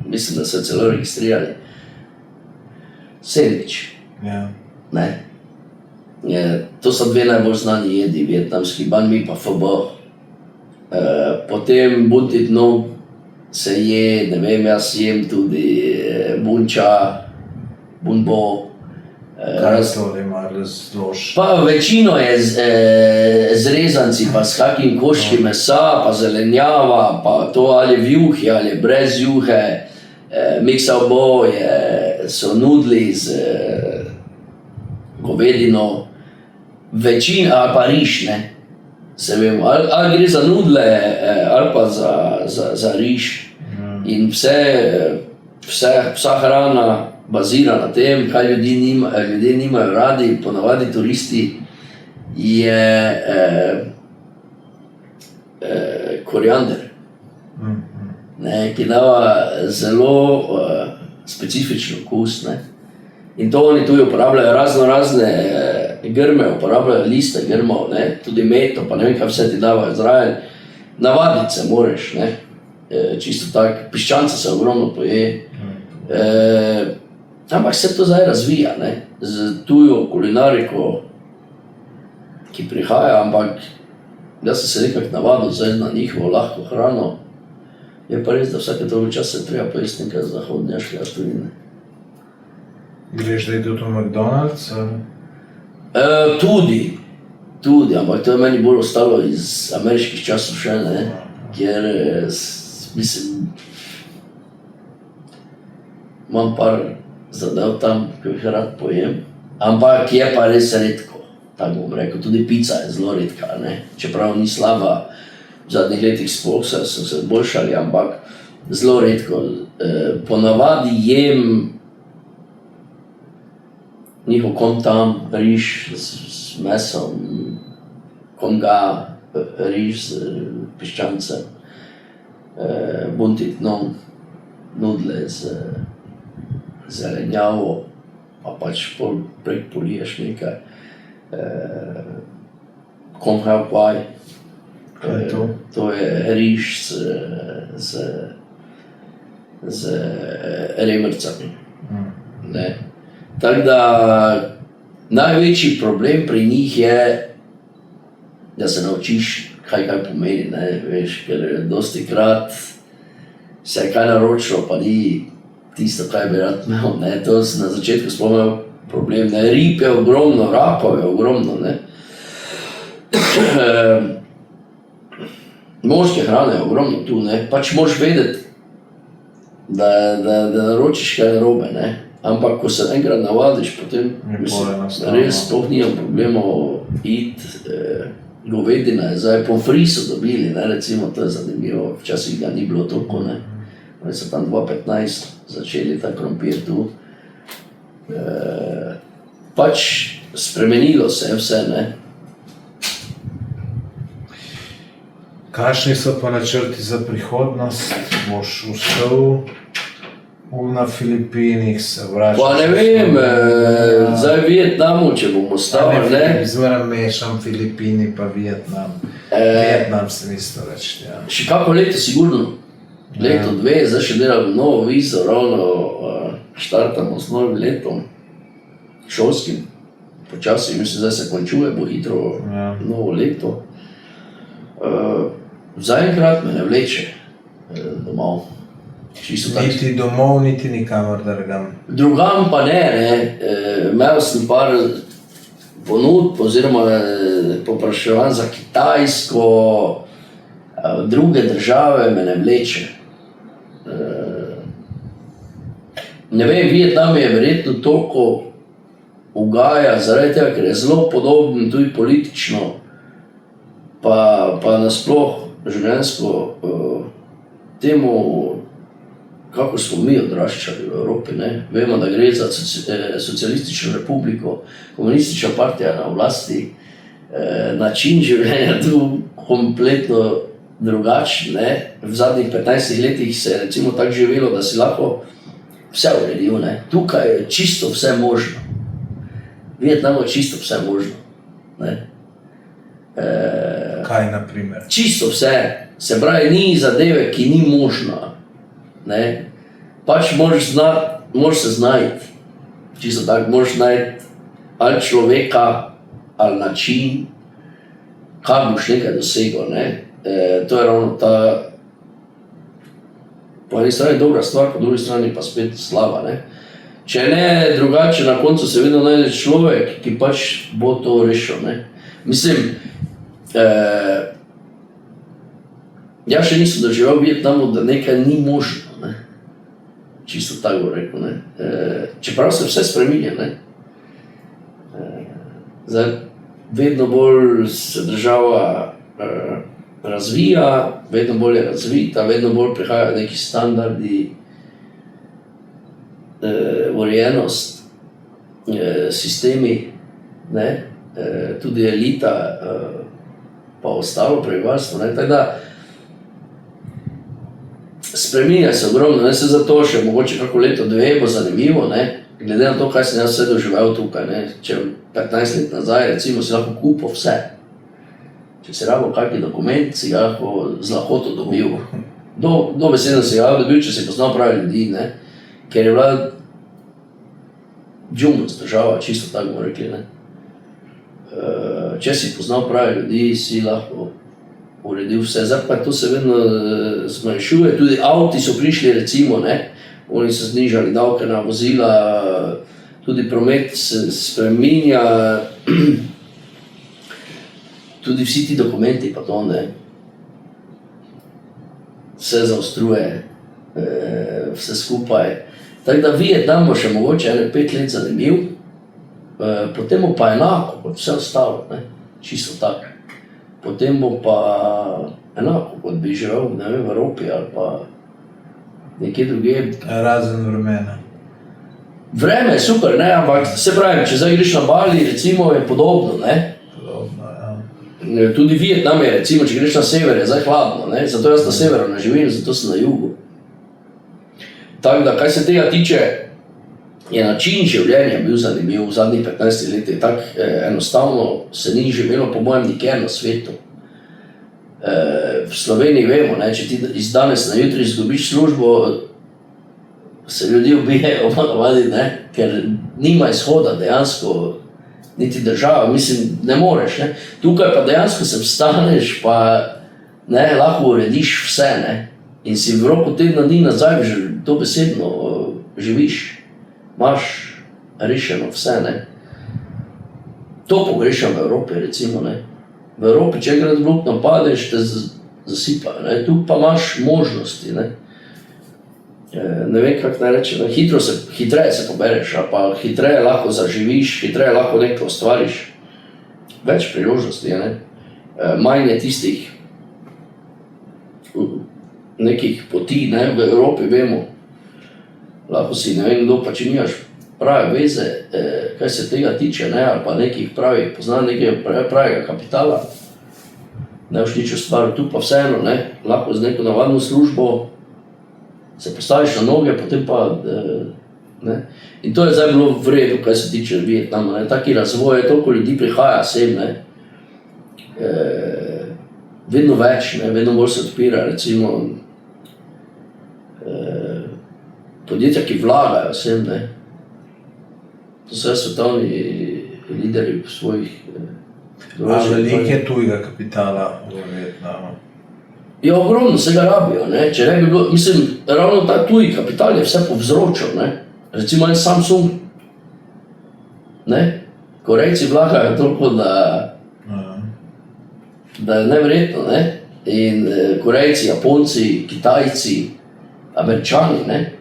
mislim, da so celo registrirali. Sendvič, Ja. ne. To so 2 najbolj znani jedi, vietnamski, banh mi pa pho bo. Potem bun thit nong se je, ne vem, jaz jem tudi bun cha, bun bo. Kaj to ima razlož? Pa večino je z rezanci, pa s kakim koščki mesa, pa zelenjava, pa to ali v juhi, ali brez juhe. Miksao bo so nudli z govedino, večina, ali pa riž, ne. Se vem, ali gre za nudle, ali pa za riž. In vsa hrana bazira na tem, kaj ljudje nimajo radi, ponavadi turisti, je koriander, ne, ki dava zelo specifičen okus, ne. In to oni tudi uporabljajo razne grme, uporabljajo liste grmov, ne, tudi meto, pa ne vem, kaj vse ti davajo zraven. Navaditi se moraš, ne, čisto tako, piščanca se ogromno poje. Ampak se to zdaj razvija, ne, z tujo kulinariko, ki prihaja, ampak jaz sem se nekako navadil zdaj na njihovo lahko hrano. Je pa res, da vsake toliko časa treba pojesti nekaj zahodnjaškega tudi, ne. Greš zdaj tudi v McDonald's? Tudi, ampak to je meni bolj ostalo iz ameriških časov še, ne, kjer mislim, imam par zadev tam, ki jih rad pojem, ampak je pa res redko, tako bom rekel, tudi pica je zelo redka, ne? Čeprav ni slaba, v zadnjih letih sploh so se boljšali, ampak zelo redko. Ponavadi jem njihov kom tam, riž z mesom, konga, riž z piščancem, buntit non, nudle z zelenjavo, pa pač prek poliješ nekaj. Kong hao pai, to je riž z rebrcami. Tako da največji problem pri njih je, da se naučiš, kaj pomeni, ne, veš, ker dostikrat se je kaj naročilo, pa ni tisto, kaj bi rad imel, ne, to na začetku sploh imel problem, ne, rib je ogromno, rakov je ogromno, ne. Moške hrane je ogromno tu, ne, pač moraš vedeti, da naročiš kaj narobe, ne, ampak ko se enkrat navadiš, potem res sploh nimam problemov iti. Govedina je zdaj, pomfrit so dobili, ne, recimo, to je zanimivo, včasih ga ni bilo toliko, ne. Oni so tam 2015 začeli ta krompir tu. Pač spremenilo se je vse, ne. Kakšni so pa načrti za prihodnost? Boš ostal na Filipinih, se vračaš? Pa ne vem, zdaj v Vietnamu, če bom ostal, ne. Zmeraj mešam Filipini pa Vietnam. Vietnam se isto reči, ja. Še kako leto sigurno. Leto, dve, zdaj še delam novo vizo, ravno štartamo z novim letom, šolskim. Počasi, mislim, zdaj se končuje, bo hitro novo leto. Zaenkrat me ne vleče domov. Niti domov, niti nikamor drugam. Drugam pa ne. Imel sem par ponudb oziroma povpraševanj za Kitajsko, druge države me ne vleče. Ne vem, Vietnam je verjetno toliko ugaja, zaradi tega, ker je zelo podoben tudi politično, pa nasploh življenjsko temu, kako smo mi odraščali v Evropi, ne. Vemo, da gre za socialistično republiko, komunistična partija na oblasti, način življenja tu kompletno drugačen, ne. V zadnjih 15 letih se je recimo tako živelo, da si lahko vse uredil, ne. Tukaj je čisto vse možno. V Vietnamu je čisto vse možno, ne. Kaj na primer? Čisto vse, se pravi, ni zadeve, ki ni možna, ne. Pač moraš se znajti, čisto tako, moraš najti ali človeka, ali način, kako boš nekaj dosegel, ne. To je ravno ta, po eni strani dobra stvar, po drugi strani pa spet slaba, ne. Če ne drugače, na koncu se vedno najde človek, ki pač bo to rešil, ne. Mislim, jaz še nisem doživel v Vietnamu, da nekaj ni možno, ne. Čisto tako bo rekel, ne. Čeprav se vse spreminja, ne. Zdaj, vedno bolj se država razvija, vedno bolj je razvita, vedno bolj prihajajo neki standardi, urejenost, sistemi, ne. Tudi elita, pa ostalo prebivalstvo, ne, tako da spreminja se ogromno, ne, se zato še mogoče kako leto, dve bo zanimivo, ne, glede na to, kaj sem jaz vse doživel tukaj, ne, če 15 let nazaj, recimo, si lahko kupil vse. Če si rabo kakšen dokument, si ga lahko z lahkoto dobil. Dobesedno si ga dobil, če si poznal pravi ljudi, ne, ker je bila džungles država, čisto tako bomo rekli, ne. Če si poznal pravi ljudi, si lahko uredil vse. Zdaj pa to se vedno zmanjšuje, tudi avti so prišli, recimo, ne, oni so znižali davke na vozila, tudi promet se spreminja, tudi vsi ti dokumenti pa to, ne. vse zaostruje, vse skupaj. Tako da Vietnam bo še mogoče 5 let zanimiv, potem bo pa enako kot vse ostalo, ne? Čisto tako. Potem bo pa enako kot bi živel, ne vem, v Evropi ali pa nekje drugje. Razen vremena. Vreme je super, ne, ampak se pravi, če zdaj greš na Bali, recimo, je podobno, ne. Podobno, ja. Tudi Vietnam je, recimo, če greš na sever, je zdaj hladno, ne, zato jaz na severu ne živim, zato sem na jugu. Tako da, kaj se tega tiče, je način življenja bil zanimiv v zadnjih 15 letih, tako enostavno se ni živelo po mojem nikjer na svetu. V Sloveniji vemo, ne, če ti iz danes na jutri izgubiš službo, se ljudi ubijajo, ne, ker nima izhoda dejansko, niti država, mislim, ne moreš. Ne. Tukaj pa dejansko se vstaneš, pa ne, lahko urediš vse, ne, in si v roku tedna dni nazaj dobesedno živiš, imaš rešeno vse. Ne. To pogrešam v Evropi, recimo. Ne. V Evropi, če enkrat v luknjo padeš, te zasipajo, ne. Tu pa imaš možnosti. Ne vem, kako naj rečem, hitreje se pobereš, ali pa hitreje lahko zaživiš, hitreje lahko nekaj ustvariš. Več priložnosti je, ne. Manj je tistih nekih poti, ne, v Evropi vemo. Lahko si, ne vem kdo, pa če nimaš prave veze, kaj se tega tiče, ne, ali pa nekih pravih, pozna nekega pravega kapitala. Ne boš nič ustvaril, tu pa vseeno, ne, lahko z neko navadno službo se postaviš na noge, potem pa, ne. In to je zdaj bilo v redu, kaj se tiče Vietnama, ne. Taki razvoj, toliko ljudi prihaja sem, ne. Vedno več, ne, vedno bolj se odpira, recimo, podjetja, ki vlagajo sem, ne. To so svetovni lideri v svojih Veliko je tujega kapitala v Vietnamu. Ja, ogromno se ga rabijo, ne, če ne bi bilo, mislim, ravno ta tuji kapital je vse povzročil, ne, recimo en Samsung, ne, Korejci vlagajo toliko, da je neverjetno, ne, in Korejci, Japonci, Kitajci, Američani, ne,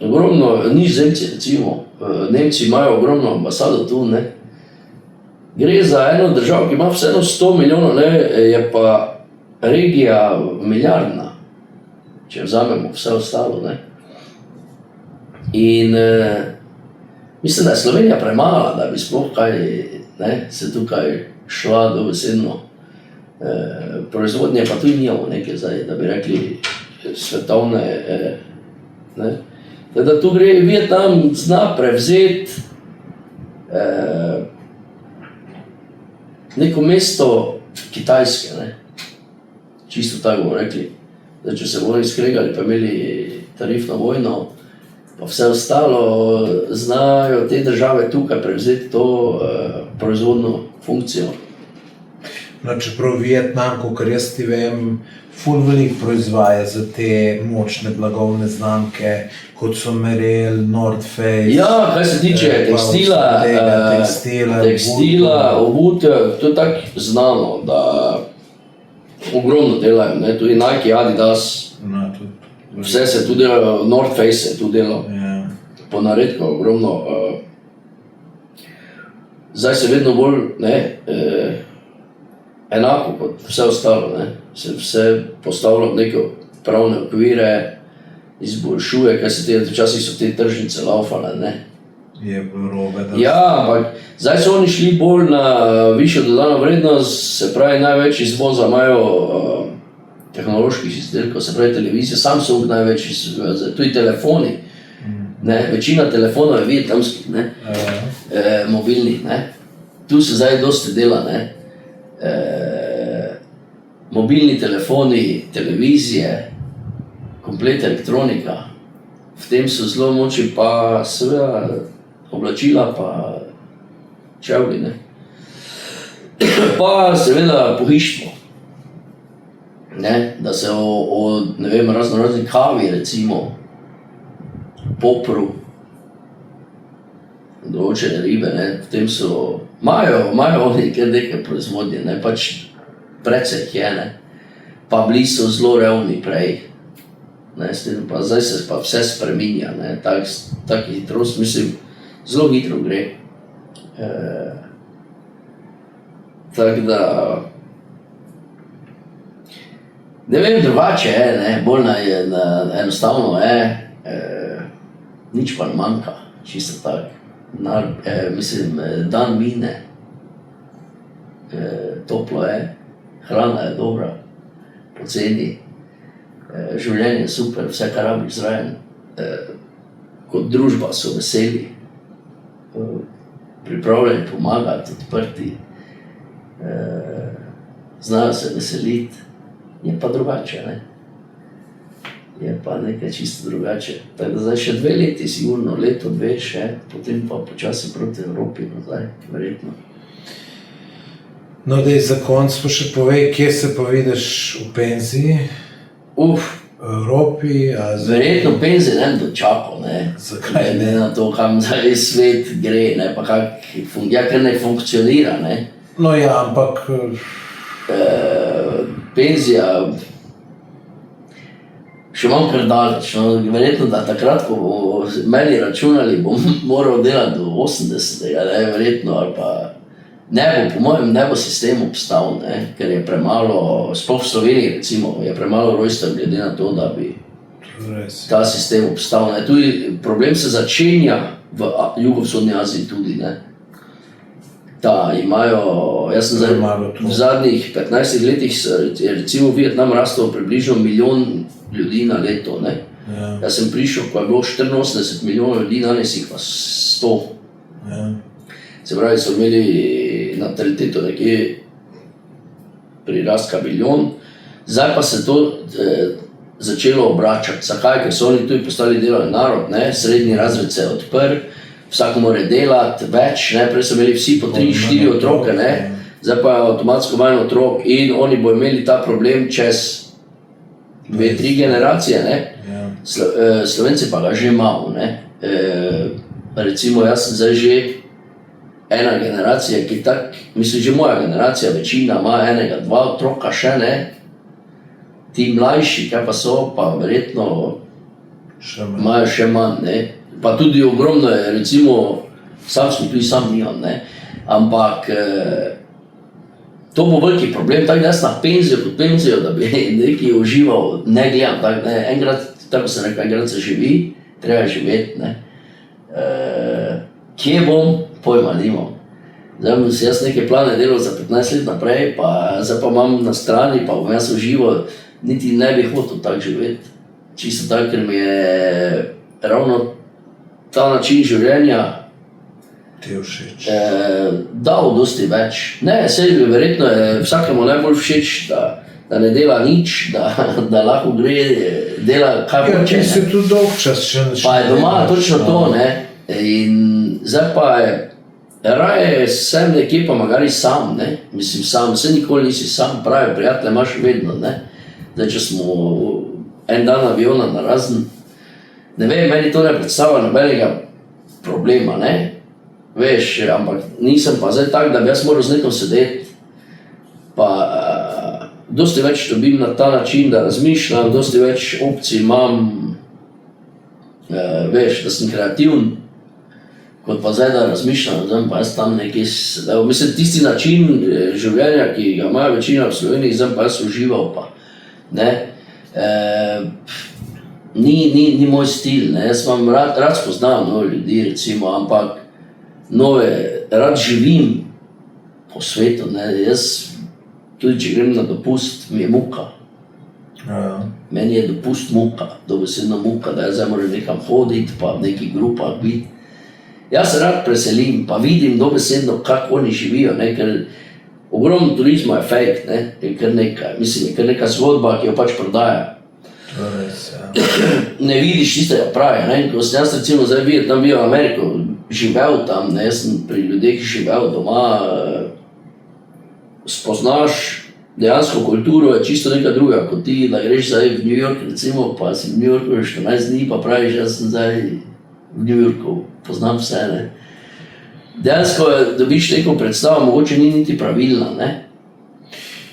ogromno, Nizozemci recimo, Nemci imajo ogromno ambasado tu, ne, gre za eno državo, ki ima vseeno 100 milijonov, ne, je pa regija milijardna, če vzamemo vse ostalo, ne. In mislim, da je Slovenija premala, da bi sploh kaj, ne, se tukaj šla dobesedno. Proizvodnje pa tudi nimamo nekaj zdaj, da bi rekli svetovne, ne. Da tu gre Vietnam zna prevzeti neko mesto Kitajske, ne. Čisto tako bomo rekli. Zdaj, če se bomo skregali, pa imeli tarifno vojno, pa vse ostalo, znajo te države tukaj prevzeti to proizvodno funkcijo. No, čeprav Vietnam, kakor jaz ti vem, ful veliko proizvaja za te močne blagovne znamke, kot so Merrell, North Face. Ja, kaj se tiče tekstila, obutev, to je tako znano, da ogromno delajo, ne, tudi Nike, Adidas, No, vse se tu delajo, North Face se tu delo, ja. po naredku ogromno. Zdaj se vedno bolj, ne, enako kot vse ostalo, ne, se vse postavlja v neke pravne okvire, izboljšuje, kaj se te, včasih so te tržnice laufale, ne. Je bilo robe, da... Ja, ampak zdaj so oni šli bolj na višjo dodano vrednost, se pravi največ izvoza imajo tehnoloških izdelkov, se pravi televizija, Samsung največ izvoza, tudi telefoni, ne, večina telefonov je vietnamskih, ne, mobilnih, ne, tu se zdaj dosti dela, ne, mobilni telefoni, televizije, komplet elektronika, v tem so zelo močni, pa seveda oblačila, pa čevlji, ne. Pa seveda pohištvo, ne, da se ne vem, raznorazni kavi, recimo, popru, določene ribe, ne, v tem so, imajo oni nekaj proizvodnje, ne, pač precej jih je, ne, pa bili so zelo revni prej, ne, pa zdaj se pa vse spreminja, ne, tak hitrost, mislim, zelo hitro gre. Tako da, ne vem, drugače je, ne, bolj enostavno je, nič pa ne manjka, čisto tako. Mislim, dan mine, toplo je, hrana je dobra, poceni, življenje je super, vse kar rabiš zraven, kot družba so veseli, pripravljeni pomagati, odprti, znajo se veseliti, je pa drugače, ne? Je pa nekaj čisto drugače. Tako da zdaj še 2 leti, sigurno, leto, 2 še, potem pa počasi proti Evropi nazaj, verjetno. No, daj za konc pa še povej, kje se pa vidiš v penziji? V Evropi? Verjetno penziji ne bi dočakal, ne. Zakaj ne? Na to, kam zdaj svet gre, ne, pa ker ne funkcionira, ne. No ja, ampak... Penzija še imam kar daleč, no, verjetno, da takrat, ko bo meni računali, bom moral delati do 80-ega, ne, verjetno, ali pa ne bo, po mojem, ne bo sistem obstal, ne, ker je premalo, sploh v Sloveniji, recimo, je premalo rojstev glede na to, da bi ta sistem obstal, ne. Tudi problem se začenja v jugovzhodni Aziji tudi, ne. Imajo, jaz sem zdaj v zadnjih 15 letih, je recimo Vietnam rastel približno 1 milijon ljudi na leto, ne. Ja. Jaz sem prišel, ko je bilo 84 milijonov ljudi, danes jih pa 100. Ja. Se pravi, so imeli nataliteto nekje prirastka milijon, zdaj pa se to začelo obračati. Zakaj? Ker so oni tudi postali delovni narod, ne, srednji razred se je odprl, vsak mora delati več, ne, prej so imeli vsi po 3-4 otroke, ne, zdaj pa je avtomatsko manj otrok in oni bo imeli ta problem čez 2-3 generacije, ne. Slovenci pa ga že imamo, ne. Recimo, jaz sem zdaj že ena generacija, ki mislim, že moja generacija, večina ima 1-2 otroka še, ne. Ti mlajši, kaj pa so, pa verjetno imajo še manj, ne. Pa tudi ogromno je, recimo, sam nimam, ne, ampak to bo veliki problem, tako da jaz na penzijo, da bi nekaj užival, ne gledam, tako, ne, enkrat, tako se rekel, enkrat se živi, treba živeti, ne. Kje bom, pojma nimam. Zdaj bom si jaz neke plane delal za 15 let naprej, pa zdaj pa imam na strani, pa bom jaz užival, niti ne bi hotel tako živeti. Čisto tako, ker mi je ravno ta način življenja dal dosti več. Ne, verjetno je vsakemu najbolj všeč, da ne dela nič, da lahko gre, dela kaj hoče. Ti si tudi dolg čas še ne. Pa je doma točno to, ne. In zdaj pa je, raje sem nekje pa magari sam, ne. Mislim, sam, vse nikoli nisi sam, pravi, prijatelje imaš vedno, ne. Zdaj, če smo en dan aviona narazen, ne vem, meni to ne predstavlja nobenega problema, ne. Veš, ampak nisem pa zdaj tak, da bi jaz moral z nekom sedeti. Pa dosti več dobim na ta način, da razmišljam, dosti več opcij imam, veš, da sem kreativen, kot pa zdaj, da razmišljam, zdaj pa jaz tam nekaj sedel. Mislim, tisti način življenja, ki ga imajo večina v Sloveniji, zdaj pa jaz užival pa, ne. Ni moj stil, ne, jaz vam rad spoznam nove ljudi, recimo, ampak rad živim po svetu, ne, jaz tudi, če grem na dopust, mi je muka. Meni je dopust muka, dobesedno muka, da jaz zdaj moram nekam hoditi, pa v nekih grupah biti. Jaz se rad preselim, pa vidim dobesedno, kako oni živijo, ne, ker ogromno turizma je fake, ne, je kar nekaj, mislim, je kar neka zgodba, ki jo pač prodaja. Ne vidiš tistega pravi, ne, ko sem jaz recimo zdaj bil v Ameriko, živel tam, ne, jaz sem pri ljudeh živel doma, spoznaš dejansko kulturo, je čisto neka druga, kot ti, da greš zdaj v New York, recimo, pa si v New Yorku 14 dni, pa praviš, jaz sem zdaj v New Yorku, poznam vse, ne. Dejansko dobiš neko predstavo, mogoče ni niti pravilna, ne.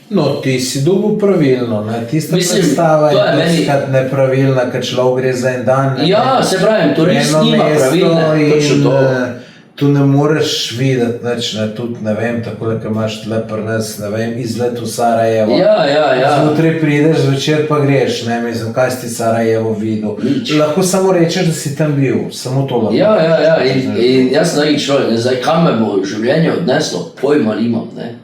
No, ti si dobil pravilno, ne? Tista Mislim, predstava to je je meni- dostikrat nepravilna, ker človek gre za en dan. ne, Ja, se pravim, to res eno nima mesto pravilne, točno in, to. tu ne moreš videti nič, ne, tudi ne vem, tako da imaš tle pri nas, ne vem, izlet v Sarajevo. Ja. Zjutraj prideš, zvečer pa greš, ne, mislim, kaj si ti Sarajevo videl. Nič. Lahko samo rečeš, da si tam bil, samo to lahko. Ja, in jaz sem taki človek, ne, zdaj kam me bo življenje odneslo, pojma nimam, ne.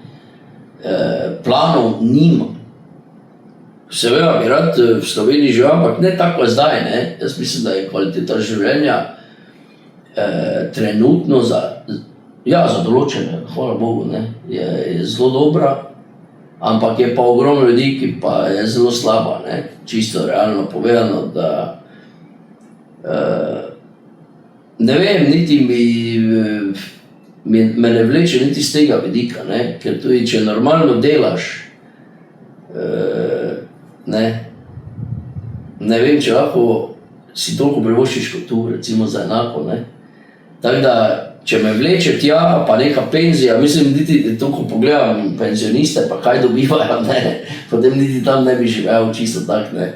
Planov nimam. Seveda bi rad v Sloveniji živel, ampak ne tako zdaj, ne. Jaz mislim, da je kvaliteta življenja trenutno za določene, hvala Bogu, ne, je zelo dobra, ampak je pa ogromno ljudi, ki pa je zelo slaba, ne, čisto realno povedano, da ne vem, niti me ne vleče niti z tega vidika, ne, ker tudi če normalno delaš, ne vem, če lahko si toliko privoščiš kot tu, recimo za enako, ne. Tako da, če me vleče tja, pa neka penzija, mislim, niti to, ko pogledam penzioniste, pa kaj dobivajo, ne, potem niti tam ne bi živel čisto tak, ne.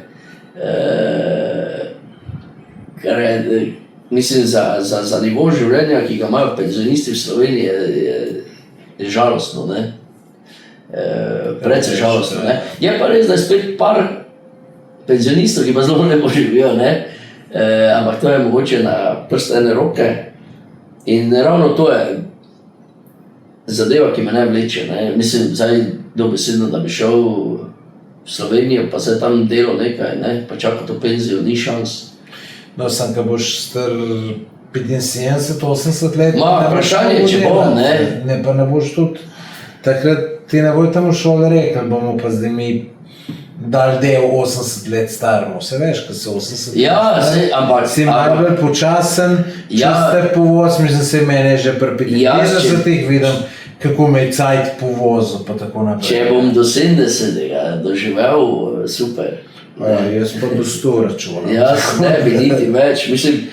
Ker je, mislim, za nivo življenja, ki ga imajo penzionisti v Sloveniji, je žalostno, ne. Precej žalostno, ne. Je pa res, da je spet par penzionistov, ki pa zelo lepo živijo, ne. Ampak to je mogoče na prst ene roke. In ravno to je zadeva, ki me ne vleče, ne. Mislim, zdaj dobesedno, da bi šel v Slovenijo, pa se tam delo nekaj, ne, pa čakal to penzijo, ni šans. No, sem, ko boš star 75-80 let, Ma, ne boš vprašanje, šel če delati, bom, ne. Ne, pa ne boš tudi, takrat ti ne bojo tam v šoli rekli, bomo pa zdaj mi dali del 80 let staremu, vse veš, ko so 80 let Ja, stari, ampak- si malo bolj počasen, Ja. čiste povoz, mislim, se mene že pri 55 vidim, kako me je cajt povozil, pa tako naprej. Če bom do 70. doživel, super. Ja, jaz pa do 100 računam. Jaz ne bi niti več, mislim,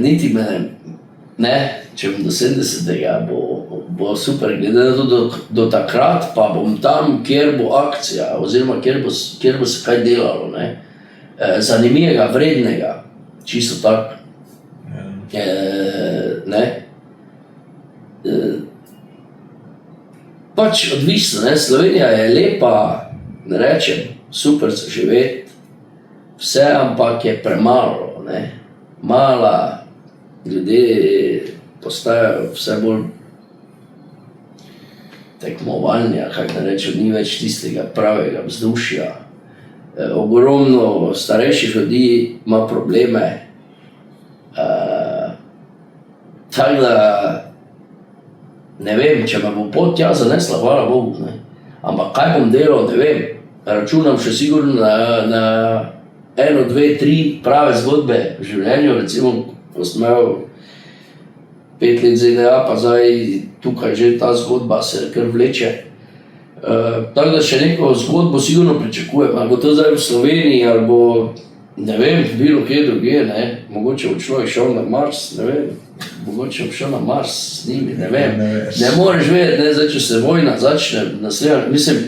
niti me ne, če bom do 70. bo super, glede na to, do takrat pa bom tam, kjer bo akcija, oziroma kjer bo se kaj delalo, ne. Zanimivega, vrednega, čisto tako. Ne. Pač odvisno, ne, Slovenija je lepa, ne rečem, super za živeti, vse, ampak je premalo, ne. Mala, ljudje postajajo vse bolj tekmovalni, kako da rečem, ni več tistega pravega vzdušja. Ogromno starejših ljudi ima probleme, tako da ne vem, če me bo pot tja zanesla, hvala Bogu, ne. Ampak kaj bom delal, ne vem. Računam še sigurno na 1, 2, 3 prave zgodbe v življenju, recimo, ko sem imel 5 let ZDA, pa zdaj tukaj že ta zgodba se kar vleče. Tako da še neko zgodbo sigurno pričakujem, ali bo to zdaj v Sloveniji, ali bo, ne vem, bilo kje drugje, ne. Mogoče bo človek šel na Mars, ne vem. Mogoče bo šel na Mars s njimi, ne vem. Ne moreš vedeti, ne, zdaj, če se vojna začne, mislim,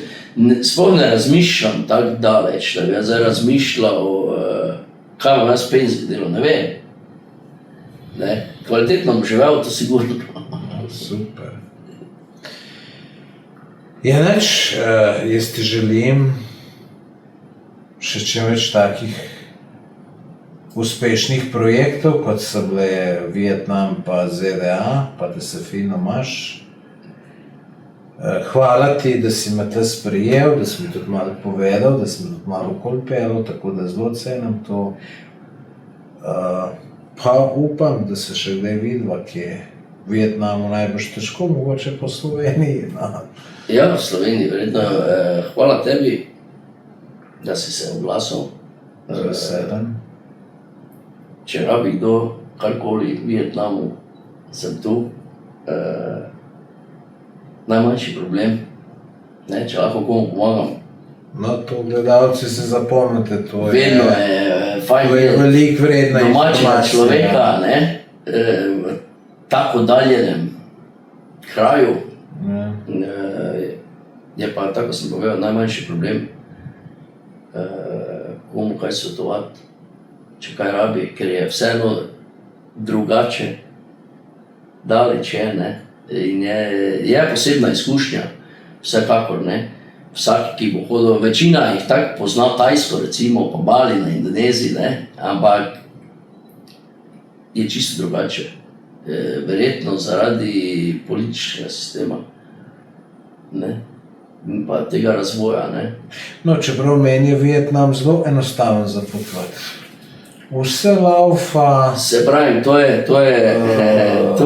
sploh ne razmišljam tako daleč, da bi jaz zdaj razmišljal, kaj bom jaz penzij delal, ne vem. Ne, kvalitetno bom živel, to sigurno. Super. Ja, nič, jaz ti želim še čim več takih uspešnih projektov, kot so bile Vietnam pa ZDA, pa da se fino imaš. Hvala ti, da si me te sprejel, da si mi tudi malo povedal, da si mi tudi malo okoli peljal, tako da zelo cenim to. Pa upam, da se še kdaj vidiva, ki je v Vietnamu najbolj težko, mogoče po Sloveniji. No. Ja, v Sloveniji, verjetno. Hvala tebi, da si se oglasil. Z veseljem. Če rabi kdo karkoli v Vietnamu, sem tu. Najmanjši problem, ne, če lahko komu pomagam. No, to gledalci se zapomnite, to je, Vedno je fajn to je videti veliko vredna domačega informacija. človeka, ne, v tako oddaljenem kraju. Ja. je pa, tako sem povedal, najmanjši problem, komu kaj svetovati, če kaj rabi, ker je vseeno drugače, daleč je, ne, in je posebna izkušnja, vsekakor, ne, vsak, ki bo hodil, večina jih tako pozna Tajsko, recimo, pa Bali na Indoneziji, ne, ampak je čisto drugače, verjetno zaradi političnega sistema, ne, in pa tega razvoja, ne. No, čeprav meni je Vietnam zelo enostaven za potovati. Vse laufa. Se pravim, to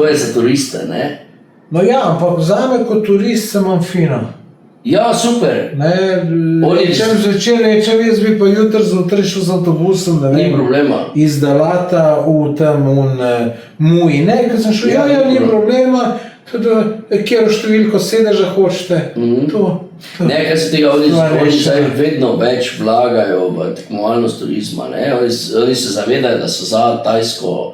je za turiste, ne. No ja, ampak zame kot turist se imam fino. Ja, super. Ne, rečem zvečer, jaz bi pa jutri zjutraj šel z avtobusom, ne Ni vem, problema. iz Dalata v tam Mui, ne, ko sem šel, ja, ni problema, tudi kjero številko sedeža hočete, to. Ne, kaj se tega, oni zdaj vedno več vlagajo v tekmovalnost turizma, ne, oni se zavedajo, da so za Tajsko,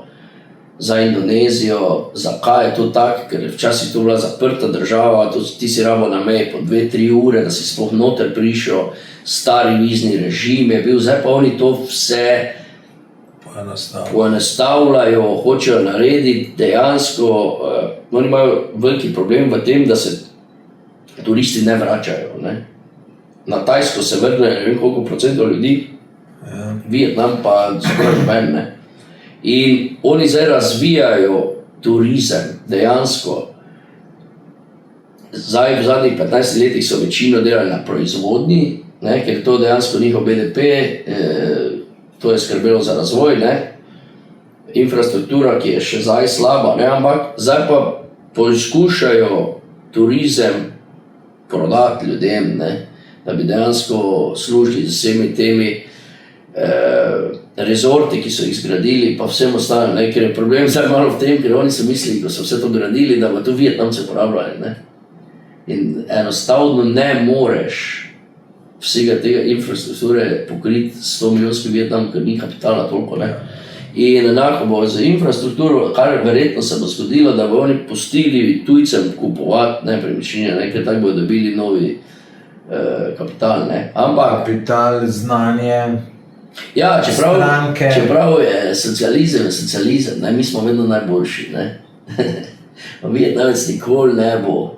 za Indonezijo, zakaj je to tako, ker včasih to bila zaprta država, ti si rabo na meji po 2-3 ure, da si sploh noter prišel, stari vizni režim je bil, zdaj pa oni to vse poenostavljajo, hočejo narediti, dejansko, oni imajo veliki problem v tem, da se turisti ne vračajo, ne. Na Tajsko se vrne ne vem koliko procentov ljudi, Vietnam pa skoraj noben, ne. In oni zdaj razvijajo turizem, dejansko. Zdaj v zadnjih 15 letih so večino delali na proizvodnji, ne, ker to dejansko njihov BDP, to je skrbelo za razvoj, ne. Infrastruktura, ki je še zdaj slaba, ne, ampak zdaj pa poskušajo turizem prodati ljudem, ne, da bi dejansko služili z vsemi temi rezorti, ki so jih zgradili, pa vsem ostalim, ne, ker je problem zdaj malo v tem, ker oni so mislili, ko so vse to gradili, da bo to Vietnamce uporabljali, ne. In enostavno ne moreš vsega tega infrastrukture pokriti 100 milijonski Vietnam, ker ni kapitala toliko, ne. In enako bo z infrastrukturo, kar verjetno se bo zgodilo, da bo oni pustili tujcem kupovati nepremičnine, ne, ker tako bodo dobili novi kapital, ne. Ampak kapital, znanje. Ja, čeprav je socializem, ne, mi smo vedno najboljši, ne. Vietnamec nikoli ne bo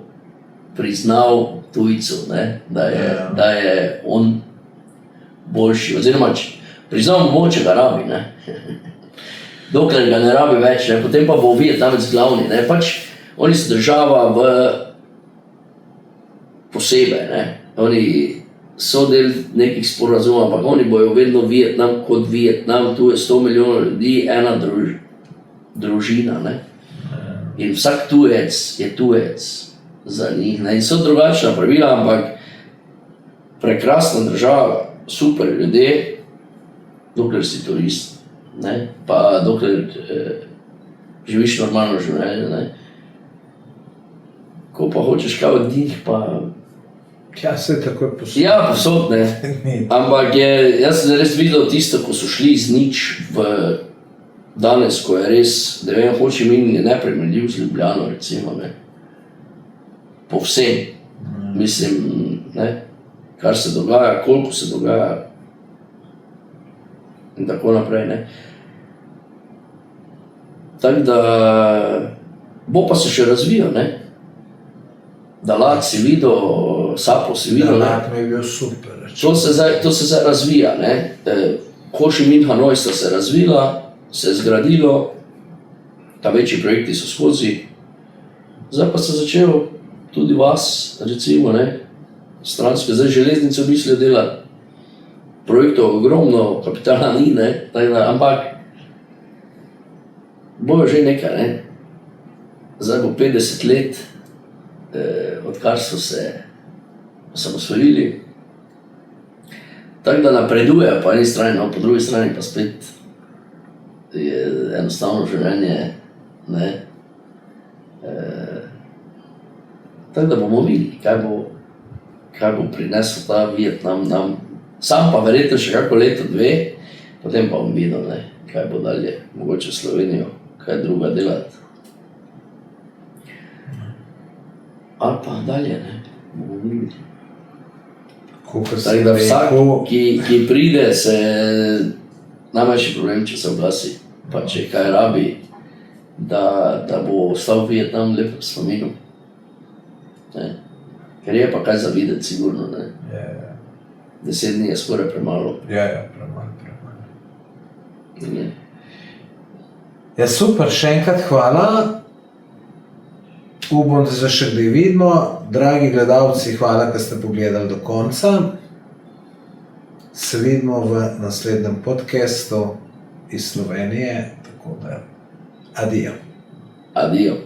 priznal tujcu, ne, da je on boljši, oziroma priznal mogoče ga rabi, ne. Dokler ga ne rabi več, ne, potem pa bo Vietnamec glavni, ne, pač oni so država posebej, ne, oni so del nekih sporazumov, ampak oni bojo vedno Vietnam kot Vietnam, tu je 100 milijonov ljudi, ena družina, ne. In vsak tujec je tujec za njih, ne, in so drugačna pravila, ampak prekrasna država, super ljudje, dokler si turist, ne, pa dokler živiš normalno življenje, ne. Ko pa hočeš kaj od njih, pa Ja, se takoj posod. ja, posod, ne. Ampak jaz sem res videl tisto, ko so šli iz nič v danes, ko je res, ne vem, Ho Chi Minh je neprimerljiv z Ljubljano, recimo, ne. Povsem. Mislim, ne, kar se dogaja, koliko se dogaja in tako naprej, ne. Tako da bo pa se še razvijal, ne. Dalat si videl, Sapo si videl, ne. Dalat mi je bil super. To se zdaj razvija, ne. Ho Chi Minh, Hanoj sta se razvila, se je zgradilo, ta večji projekti so skozi, zdaj pa se začel tudi vas, recimo, ne, stranske, zdaj železnico mislijo delati, projektov ogromno, kapitala ni, ne, tako da, ampak bojo že nekaj, ne. Zdaj bo 50 let, odkar so se osamosvojili. Tako da napredujejo po eni strani, no, po drugi strani pa spet je enostavno življenje, ne. Tako da bomo videli, kaj bo prinesel ta Vietnam nam. Sam pa verjetno še kako leto, dve, potem pa bom videl, ne, kaj bo dalje, mogoče Slovenijo, kaj druga delati. Ali pa dalje, ne, bomo videli. Kakor si Tako da vsak, rekel, ki pride, se najmanjši problem, če se oglasi, pa če kaj rabi, da bo ostal Vietnam lepem spominu. Ne. Ker je pa kaj za videti, sigurno. Ne. 10 dni je skoraj premalo. premalo. Ne. Ja, super, še enkrat hvala. Upam, da se še kdaj vidimo. Dragi gledalci, hvala, da ste pogledali do konca. Se vidimo v naslednjem podcastu iz Slovenije, tako da adijo. Adijo.